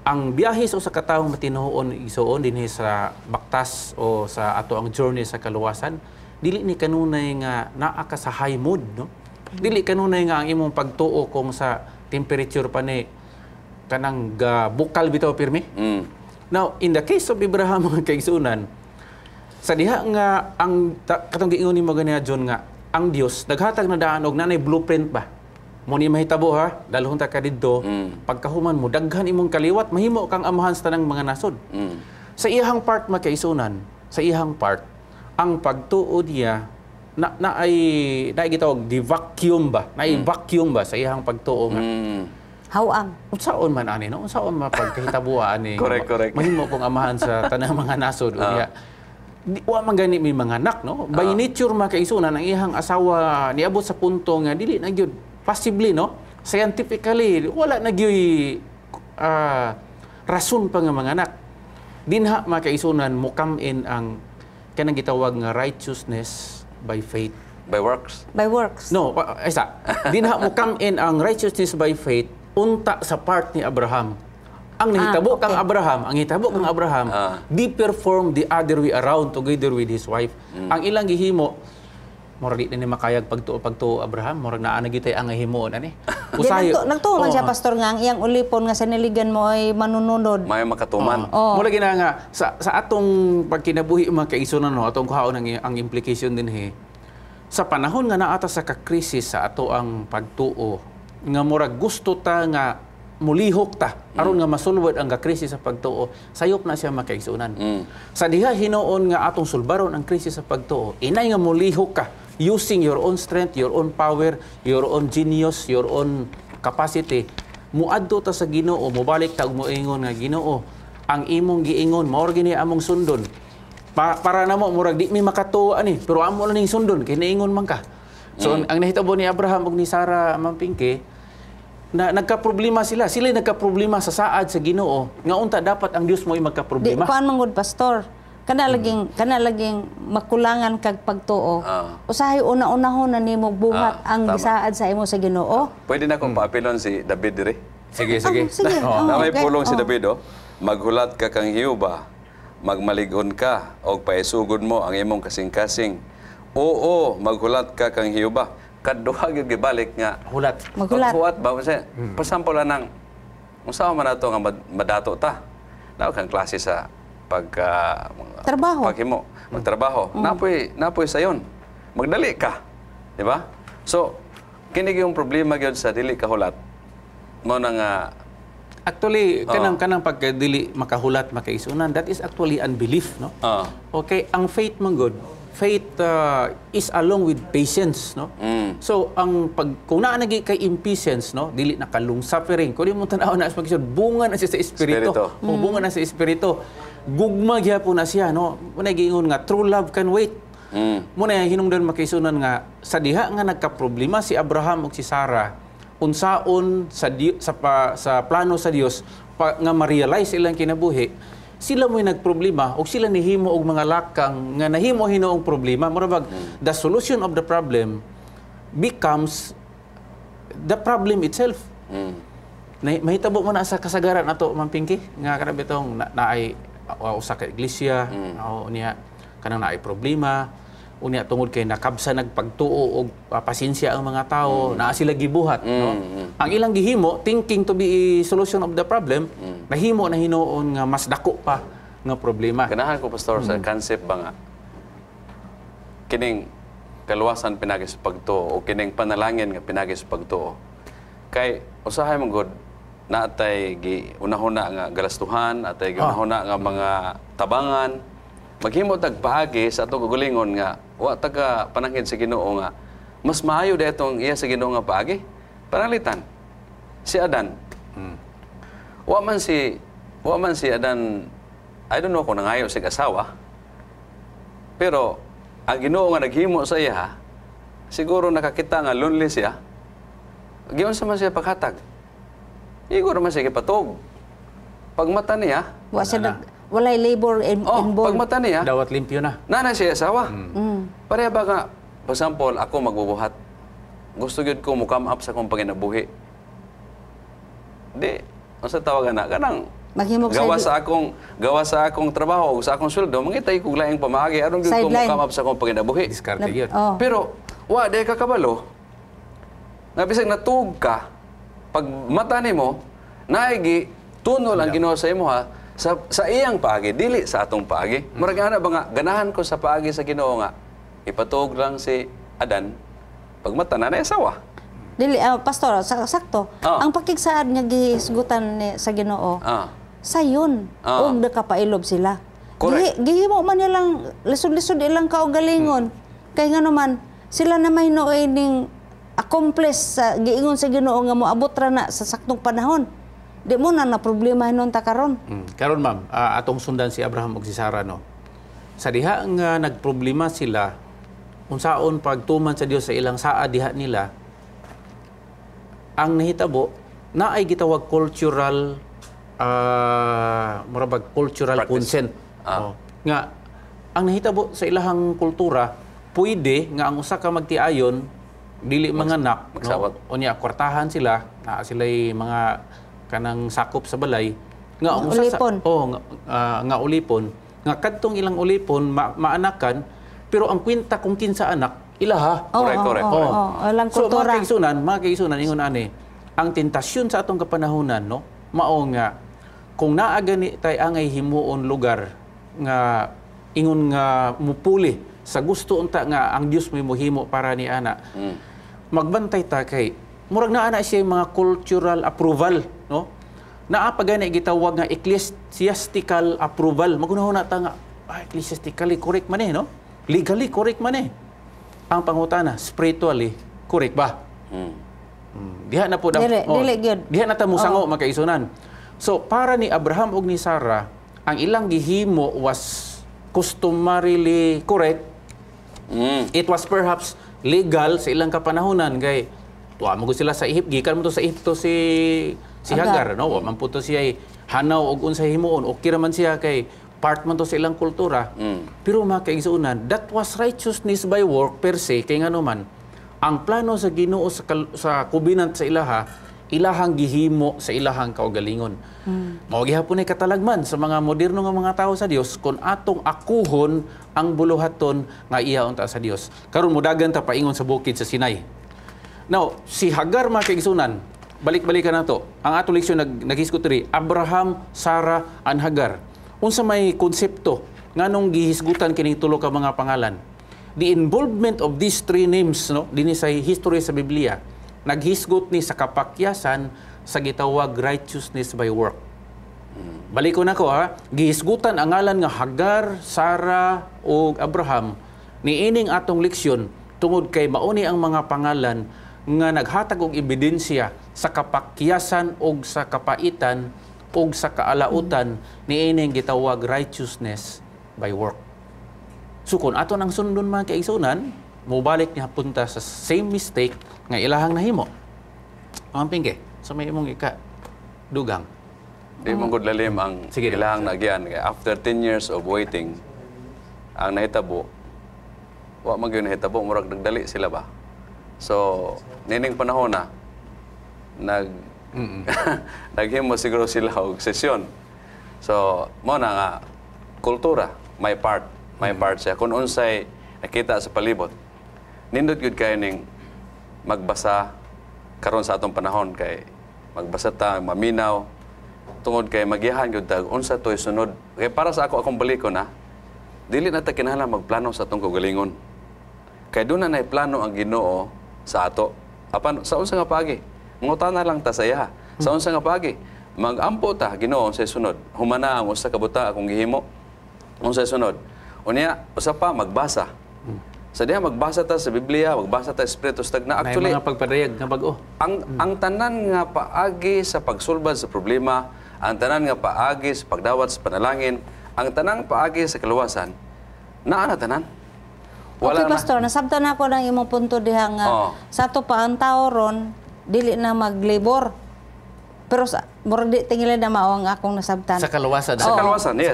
Ang biyahe sa usa ka tawong matinuon igsuon dinhi sa baktas o sa ato ang journey sa kaluwasan, dili ni kanunay nga naa ka sa high mood, no? Dili kanunay nga ang imong pagtuo kung sa temperature pa ni kanang bukal bitaw pirmi. Now, in the case of Abraham mga kaigsunan, sa diha nga ang katong giingon ni mga John nga ang Dios naghatag na daan og nanay blueprint ba mo ni mahitabo ha dalhon ta ka didto pagkahuman mo daghan imong kaliwat mahimo kang amahan sa tanang mga nasod. Sa iyang part makaisunan, sa iyang part ang pagtuo niya na ay gitawag di vacuum ba vacuum ba sa iyang pagtuo nga Hawang. unsaon man ani no unsaon mapagkahitabuan ni Correct. mahimo kong amahan sa tanang mga nasod unya wa man gani may mga anak no by nature makaisunan ang iyang asawa niabot sa punto nga dili na gyud possibly no scientifically wala na gyud rason pa nga mga anak dinha makaisunan mo come in ang kanang gitawag nga righteousness by faith By works. By works. no isa dinha mo come in ang righteousness by faith unta sa part ni Abraham. Ang nahitabo kang Abraham, di perform the other way around together with his wife. Ang ilang gihimo, murag di na ni makayag pagtuo Abraham, murag naa na gitay ang himuon ani. Nagtuo man siya, Pastor, nga ang iyang ulipon nga sa niligan mo ay manununod. May makatuman. Mura gina nga sa atong pagkinabuhi mga kaisunan no, atong kuhaon ang implication din sa panahon nga naata sa kakrisis sa ato ang pagtuo, nga murag gusto ta nga mulihok ta aron nga masulwad ang krisis sa pagtuo, sayop na siya makaigsunan. Sa diha hinuon nga atong sulbaron ang krisis sa pagtuo, inay nga mulihok ka using your own strength, your own power, your own genius, your own capacity. Muadto ta sa Ginoo, mobalik ta og moingon nga Ginoo, ang imong giingon mao gini among sundon. Para namo murag di mi makatuo ani, pero amo lang ning sundon kay naingon man ka. So ang nahitabo ni Abraham ug ni Sarah mampingke na nagka-problema sila nagka-problema sa saad sa Ginoo nga unta dapat ang Dios mo ay magka-problema. Di kuan man gud, Pastor, kana laging makulangan kag pagtuo. Usahay una-unahon na nimo buhat ang gisaad sa imo sa Ginoo. Pwede na kong papilon si David dire. Sige. Sige. Na may pulong si David maghulat ka kang Hiuba, magmaligon ka og paisugod mo ang imong kasing-kasing. Oo, maghulat ka kang Hiuba. Kaduha gyud gibalik nga maghulat ba kasi for example nang unsa man nato nga madato ta daw kang klase sa trabaho paghimo magtrabaho napoy sayon magdali ka di ba so kini yung problema gyud sa dili kahulat mo na nga actually kanang pagdili makahulat makaisunan, that is actually unbelief no okay ang faith man good. Faith is along with patience, no? So ang kung naa nagi kay impatience, no, dili na ka long suffering. Kung mo tan-aw na sa bunga na siya sa espiritu. Bunga na sa espiritu. Gugma gyapon na siya, no? Muna giingon nga true love can wait. Muna hinungdan makaisunan nga sa diha nga nagka-problema si Abraham ug si Sarah unsaon sa plano sa Dios nga ma-realize ilang kinabuhi, sila mo'y nagproblema o sila nihimo og mga lakang nga nahimo hinoong problema. Murabag, the solution of the problem becomes the problem itself. Mahitabo mo na sa kasagaran nato, Ma'am Pinky, nga kanang bitong naay usa ka iglesia, unya kanang naay problema, unya tungod kay nakabsa nagpagtuo og pasensya ang mga tao, naa sila gibuhat, no? Ang ilang gihimo thinking to be a solution of the problem, nahimo na hinuon nga mas dako pa nga problema. Ganahan ko, Pastor, sa concept ba nga kining kaluwasan pinagi sa pagtuo o kining panalangin nga pinagi sa pagtuo. Kay usahay mong god natay gi unahuna nga galastuhan, atay gi unahuna nga mga tabangan. Maghimo tag paagi sa atong gulingon nga wa taga panangkin sa Ginoo nga mas maayo detong iya sa Ginoo nga paagi. Panalitan si Adan. Wa man si Adan, I don't know kung nangayo sig asawa. Pero ang Ginoo nga naghimo sa iya, siguro nakakita nga lonely siya. Giyon sa man siya paghatag. Iguro man siya patog. Pagmata niya, walay labor involved. pagmata niya, Dawat limpyo na. nana siya asawa. Pareha ba nga, for example, ako magbubuhat. Gusto gyud ko mo come up sa akong panginabuhi. Di, ang sa tawagan na, kanang Maghimok gawa sa akong trabaho o sa akong sweldo, mangitay kog laing pamaagi aron gyud ko mo come up sa akong panginabuhi. Diskarte yun. Pero wa day ka kabalo. Nga bisag natug ka, pag mata nimo, naigi tunol ang Ginoo sa imo ha, sa iyang paagi, dili sa atong paagi. Murag ana ba nga ganahan ko sa paagi sa Ginoo nga ipatug lang si Adan, pag mata na asawa. Dili, pastor, sakto. Ang pakigsaad nga gihisgutan sa Ginoo, sayon, og nakapailob sila. Correct. Gihimo man nilang lisod-lisod ilang kaugalingon. Kay nga naman, sila na may nooy ning accomplish sa giingon sa Ginoo nga moabot ra na sa saktong panahon. Di mo na problema hinon ta karon. Karon, ma'am, atong sundan si Abraham ug si Sarah, no. Sa diha nga nagproblema sila unsaon pagtuman sa Dios sa ilang saa diha nila, ang nahitabo na ay gitawag cultural cultural Practice. consent. Nga ang nahitabo sa ilahang kultura, pwede nga ang usa ka magtiayon dili manganak, magsawat. no? Unya kwartahan sila, na sila'y mga kanang sakop sa balay nga ang usa Ulipon. nga ulipon, nga kadtong ilang ulipon maanakan, pero ang kwenta kung kinsa anak ilaha. Correct. Walang So kultura. mga kaigsunan ingon ani, ang tentasyon sa atong kapanahunan, no, mao nga kung naa gani tay angay himuon lugar nga ingon nga mupuli sa gusto unta nga ang Dios may mohimo para ni ana. Magbantay ta kay murag naa na siya mga cultural approval, no? Naa pa gani gitawag nga ecclesiastical approval. Magunahon na ta nga ecclesiastically correct man no? Legally correct man Ang pangutana, spiritually correct ba? Diha na po Dili gyud. diha na ta musango makaisunan. So para ni Abraham ug ni Sarah, ang ilang gihimo was customarily correct. It was perhaps legal sa ilang kapanahunan kay tuwa mo sila sa gikan mo to sa Ehipto si Hagar, no? Wa man po to siya hanaw og unsay himuon, okay ra man siya kay part man to sa ilang kultura. Pero makaigsunan, that was righteousness by work per se kay ngano man ang plano sa Ginoo sa covenant sa ilahang gihimo sa ilahang kaugalingon. Mao gihapon ay katalagman sa mga moderno nga mga tao sa Dios kung atong akuhon ang buluhaton nga iya unta sa Dios. Karon mudagan ta paingon sa bukid sa Sinai. Now, si Hagar makaigsunan, balik-balikan nato. Ang atong leksyon naghisgot diri, Abraham, Sarah, and Hagar. Unsa may konsepto nganong gihisgutan kining tulo ka mga pangalan. The involvement of these three names, no, dinhi sa history sa Biblia, naghisgot ni sa kapakyasan sa gitawag righteousness by work. Balik ko na ko gihisgutan ang ngalan nga Hagar, Sarah ug Abraham niining atong leksyon tungod kay mauni ang mga pangalan nga naghatag og ebidensya sa kapakyasan ug sa kapaitan ug sa kaalautan niining gitawag righteousness by work. So kung ato nang sundon mga kaigsunan, mobalik niya punta sa same mistake nga ilahang nahimo. Pangping ke, sa may imong dugang. Di mong gud lalim ang Sige, ilahang nagyan. After 10 years of waiting, ang nahitabo, wa man gyud nahitabo, murag nagdali sila ba? So, nining panahon na, naghimo siguro sila og sesyon. So, mo na nga, kultura, may part siya. Kung unsay nakita sa palibot, nindot gyud kay ning magbasa karon sa atong panahon kay magbasa ta, maminaw, tungod kay magihan gyud tag unsa toy sunod. Kay para sa akong balikon na, dili na ta kinahanglan magplano sa atong kaugalingon. Kay doon na plano ang Ginoo sa ato. Apan sa unsa nga paagi? Ngutana lang ta saya. Sa unsa nga paagi? Magampo ta Ginoo sa sunod. Humana ang usa ka buta akong gihimo. Unsa sunod? Unya usa pa magbasa. Sa diha magbasa ta sa Biblia, magbasa ta Espiritu Stagna. Actually, may mga pagpadayag nga bag-o. ang tanan nga paagi sa pagsulbad sa problema, ang tanan nga paagi sa pagdawat sa panalangin, ang tanan paagi sa kaluwasan, naa na tanan. Okay, Pastor, nasabtan ako ng imong punto diha nga sa to pa ang tao ron dili na maglabor. Pero sa murag di tingila na mao ang akong nasabtan. Sa kaluwasan. Sa kaluwasan, yes.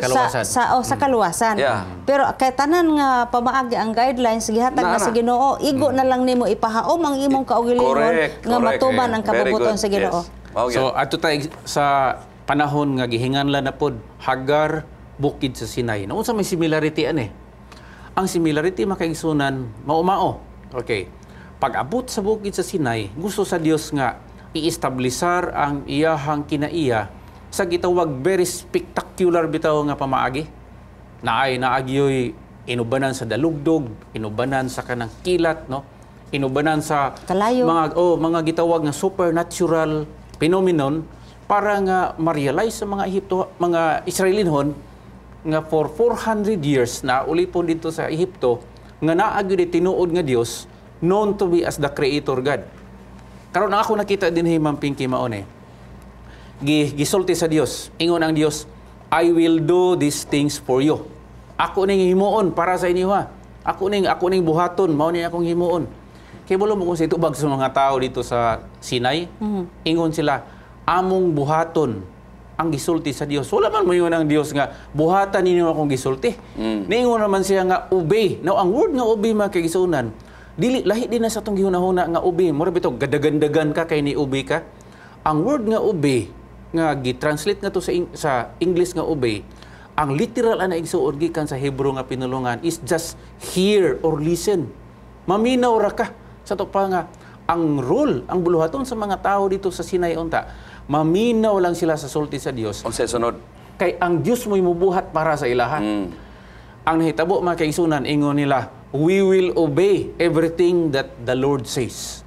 Sa kaluwasan. Yeah. Pero kay tanan nga pamaagi ang guidelines gihatag na sa Ginoo, igo na lang nimo ipahaom ang imong kaugalingon nga matuban ang kabubuton sa Ginoo. Yes. Okay. So ato tay sa panahon nga gihinganlan na pod Hagar, bukid sa Sinai. Naunsa may similarity ani? Ang similarity makaigsunan mao-mao. Okay. Pag-abot sa bukid sa Sinai, gusto sa Dios nga i-establisar ang iyahang kinaiya sa gitawag very spectacular bitaw nga pamaagi. Naagyoy inubanan sa dalugdog, inubanan sa kanang kilat, no? Inubanan sa kalayo. mga gitawag nga supernatural phenomenon para nga ma-realize sa mga mga Israelinhon nga for 400 years na ulipon dito sa Ehipto nga naagyoy tinuod nga Dios known to be as the creator God. Karon ako nakita din Ma'am Pinky maone. Gisulti sa Dios. Ingon ang Dios, I will do these things for you. Ako ning himuon para sa inyo ha. Ako ning buhaton, mao ni akong himuon. Kay bulo mo kung sa itubag sa mga tao dito sa Sinai, ingon sila, among buhaton ang gisulti sa Dios. Wala man mo ang Dios nga buhatan ninyo akong gisulti. Ningon naman siya nga obey. Now ang word nga obey makigisunan, dili lahi din na sa tong gihunahuna nga ubi. Mura bitaw gadagandagan ka kay ni ubi ka. Ang word nga ubi nga gi-translate nga to sa English nga ubi, ang literal ana igsuon gikan sa Hebrew nga pinulungan is just hear or listen. Maminaw ra ka sa to pa nga ang role, ang buluhaton sa mga tao dito sa Sinai unta. Maminaw lang sila sa sulti sa Dios. Unsa sunod? Kay ang Dios mo'y mubuhat para sa ilaha. Ang nahitabo mga kaigsunan ingon nila, we will obey everything that the Lord says.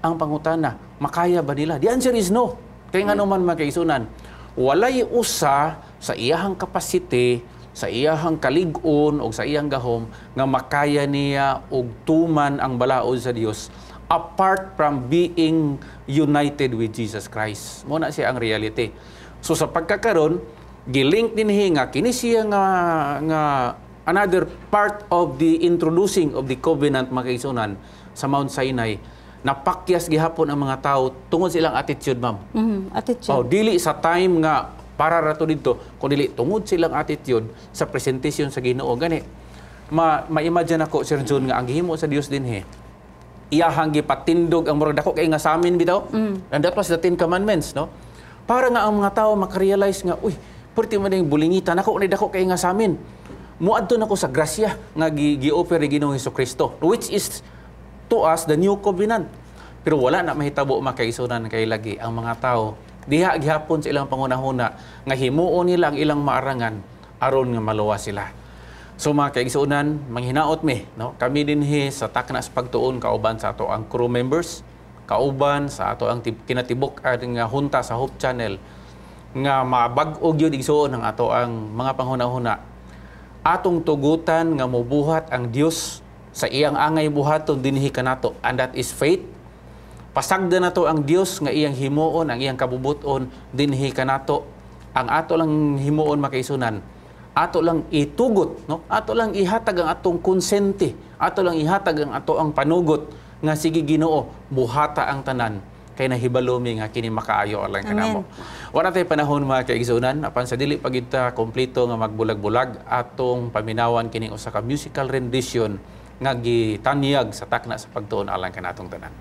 Ang pangutana, makaya ba nila? The answer is no. Kaya nga naman mga kaigsunan, walay usa sa iyahang kapasite, sa iyahang kalig-on o sa iyang gahom nga makaya niya og tuman ang balaod sa Dios apart from being united with Jesus Christ. Muna siya ang reality. So sa pagkakaroon, gilink din nga kini siya nga another part of the introducing of the covenant mga kaigsunan sa Mount Sinai, napakyas gihapon ang mga tao tungod silang attitude, ma'am. Attitude. Dili sa time nga para rato dito, kundi tungod silang attitude sa presentation sa Ginoo. Gani, ma-imagine ako, Sir John, nga ang gihimo sa Dios din iyahang gipatindog ang murag dako kay nga sa amin bitaw. And that was the 10 Commandments, no? Para nga ang mga tao makarealize nga, uy, pwede mo na yung bulingitan, ako ni dako kay nga sa amin. Muadto nako sa grasya nga gi-offer ni Ginoong Hesukristo, which is to us the new covenant. Pero wala na mahitabo makaisunan kay lagi ang mga tao diha gihapon sa ilang pangunahuna nga himuon nila ang ilang maarangan aron nga maluwas sila. So mga kaigsunan, manghinaot mi, no? Kami dinhi sa takna sa pagtuon kauban sa ato ang crew members, kauban sa ato ang kinatibok nga hunta sa Hope Channel nga mabag-o gyud igsuon ang ato ang mga panghunahuna. Atong tugutan nga mobuhat ang Dios sa iyang angay buhaton dinhi kanato, and that is faith. Pasagda nato ang Dios nga iyang himuon, ang iyang kabubuton dinhi kanato. Ang ato lang himuon makaisunan, ato lang itugot, no? Ato lang ihatag ang atong konsente, ato lang ihatag ang ato ang panugot nga sige Ginoo, buhata ang tanan kay nahibalumi nga kini makaayo alang kanamo. Wala tay panahon mga kaigsunan, apan sa dili pagid ta kompleto nga magbulag-bulag atong paminawan kining usa ka musical rendition nga gitanyag sa takna sa pagtuon alang kanatong tanan.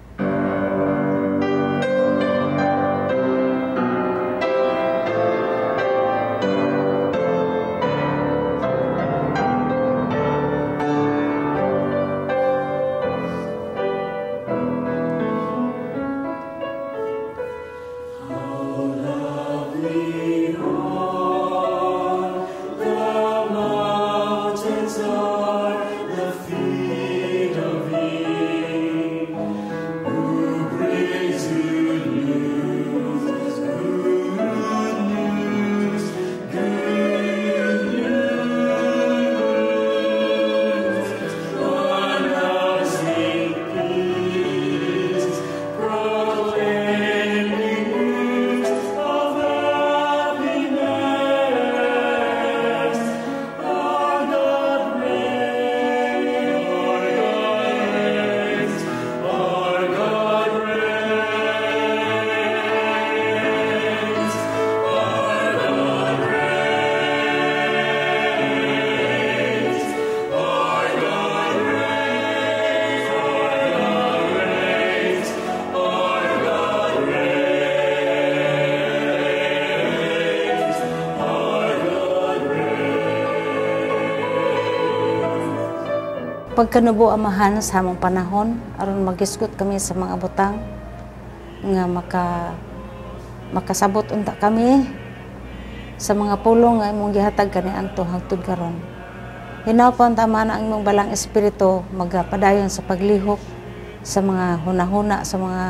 Pagkanubo amahan sa among panahon aron magisgot kami sa mga butang nga makasabot unta kami sa mga pulong nga imong gihatag kani adto hangtod karon. Hinapon tama na ang imong balang espiritu magpadayon sa paglihok sa mga hunahuna sa mga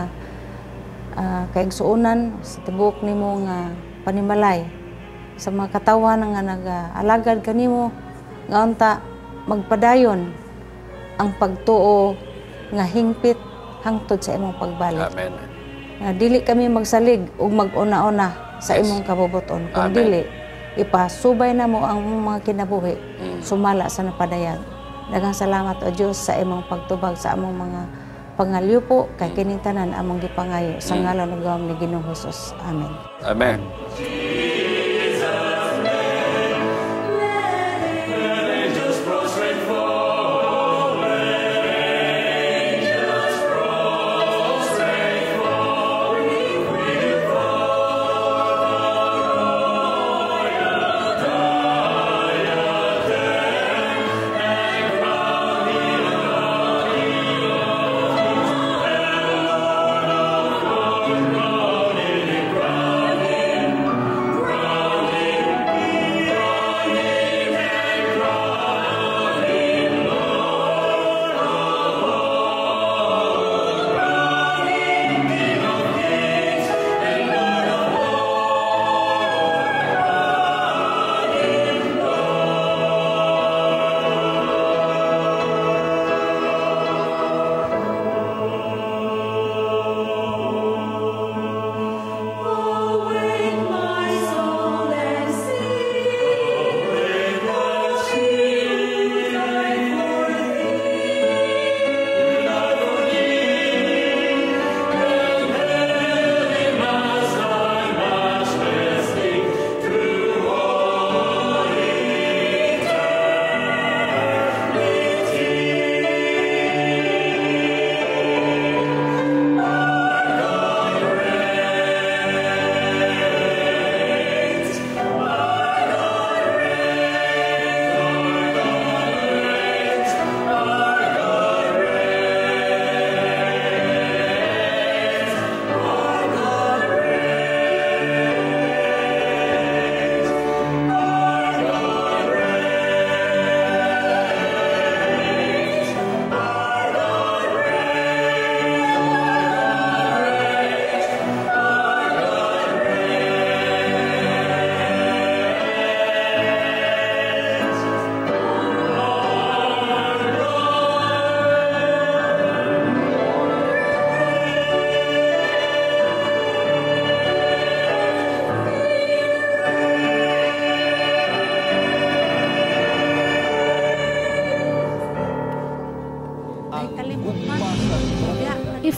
kaigsuonan sa tibuok nimo nga panimalay sa mga katawan nga nag-alagad kanimo nga unta magpadayon ang pagtuo nga hingpit hangtod sa imong pagbalik. Amen. Dili kami magsalig ug mag-una-una sa imong kabubuton. Kung dili, ipasubay na mo ang mga kinabuhi, sumala sa napadayag. Daghang salamat o Diyos sa imong pagtubag sa among mga pangalyo po, kay kinintanan among gipangayo sa ngalan ug gawam ni Ginoong Hesus. Amen. Amen.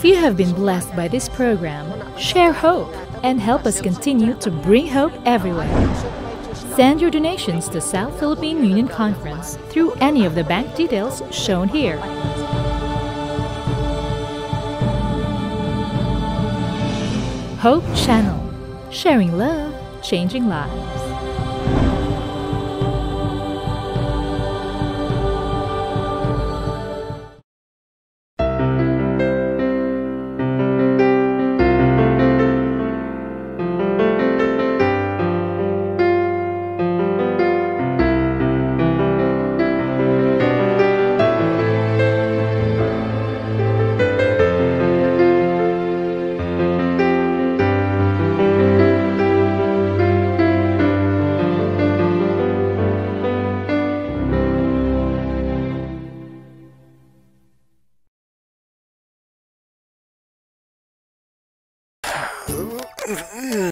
If you have been blessed by this program, share hope and help us continue to bring hope everywhere. Send your donations to South Philippine Union Conference through any of the bank details shown here. Hope Channel. Sharing love, changing lives.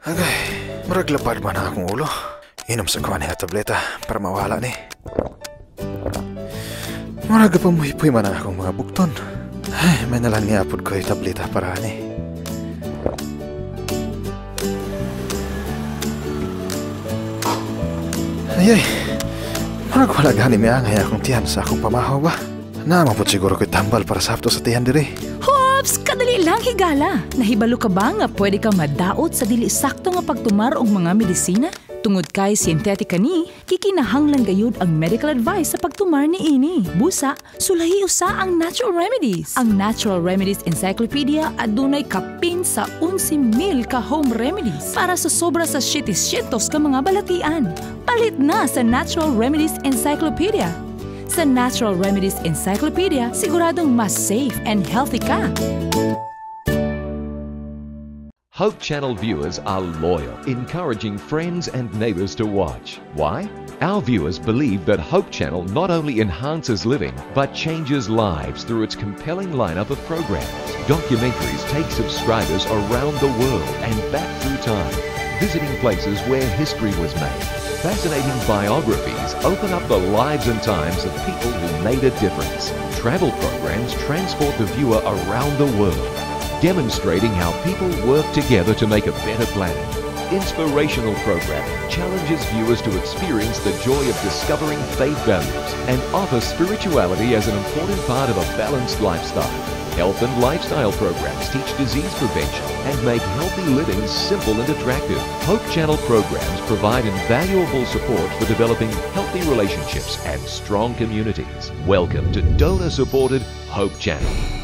Agay, maraglapad man ang akong ulo. Inom sa kuha niya tableta para mawala ni. Maraga pa muhipoy man ang akong mga bukton. Ay, may nalang niapod ko yung tableta para ni. Ayay, marag wala gani may angay akong tiyan sa akong pamahaw ba? Namapot siguro ko'y tambal para sa hapto sa tiyan diri. Hops! Kadali lang higala! Nahibalo ka ba nga pwede ka madaot sa dili sakto nga pagtumar og mga medisina? Tungod kay sintetika ni, kikinahanglan gayud ang medical advice sa pagtumar ni ini. Busa, sulahi usa ang Natural Remedies. Ang Natural Remedies Encyclopedia adunay kapin sa 11,000 ka home remedies para sa sobra sa 700 ka mga balatian. Palit na sa Natural Remedies Encyclopedia. Sa Natural Remedies Encyclopedia, siguradong mas safe and healthy ka. Hope Channel viewers are loyal, encouraging friends and neighbors to watch. Why? Our viewers believe that Hope Channel not only enhances living, but changes lives through its compelling lineup of programs. Documentaries take subscribers around the world and back through time, visiting places where history was made. Fascinating biographies open up the lives and times of people who made a difference. Travel programs transport the viewer around the world, demonstrating how people work together to make a better planet. Inspirational programming challenges viewers to experience the joy of discovering faith values and offer spirituality as an important part of a balanced lifestyle. Health and lifestyle programs teach disease prevention and make healthy living simple and attractive. Hope Channel programs provide invaluable support for developing healthy relationships and strong communities. Welcome to donor-supported Hope Channel.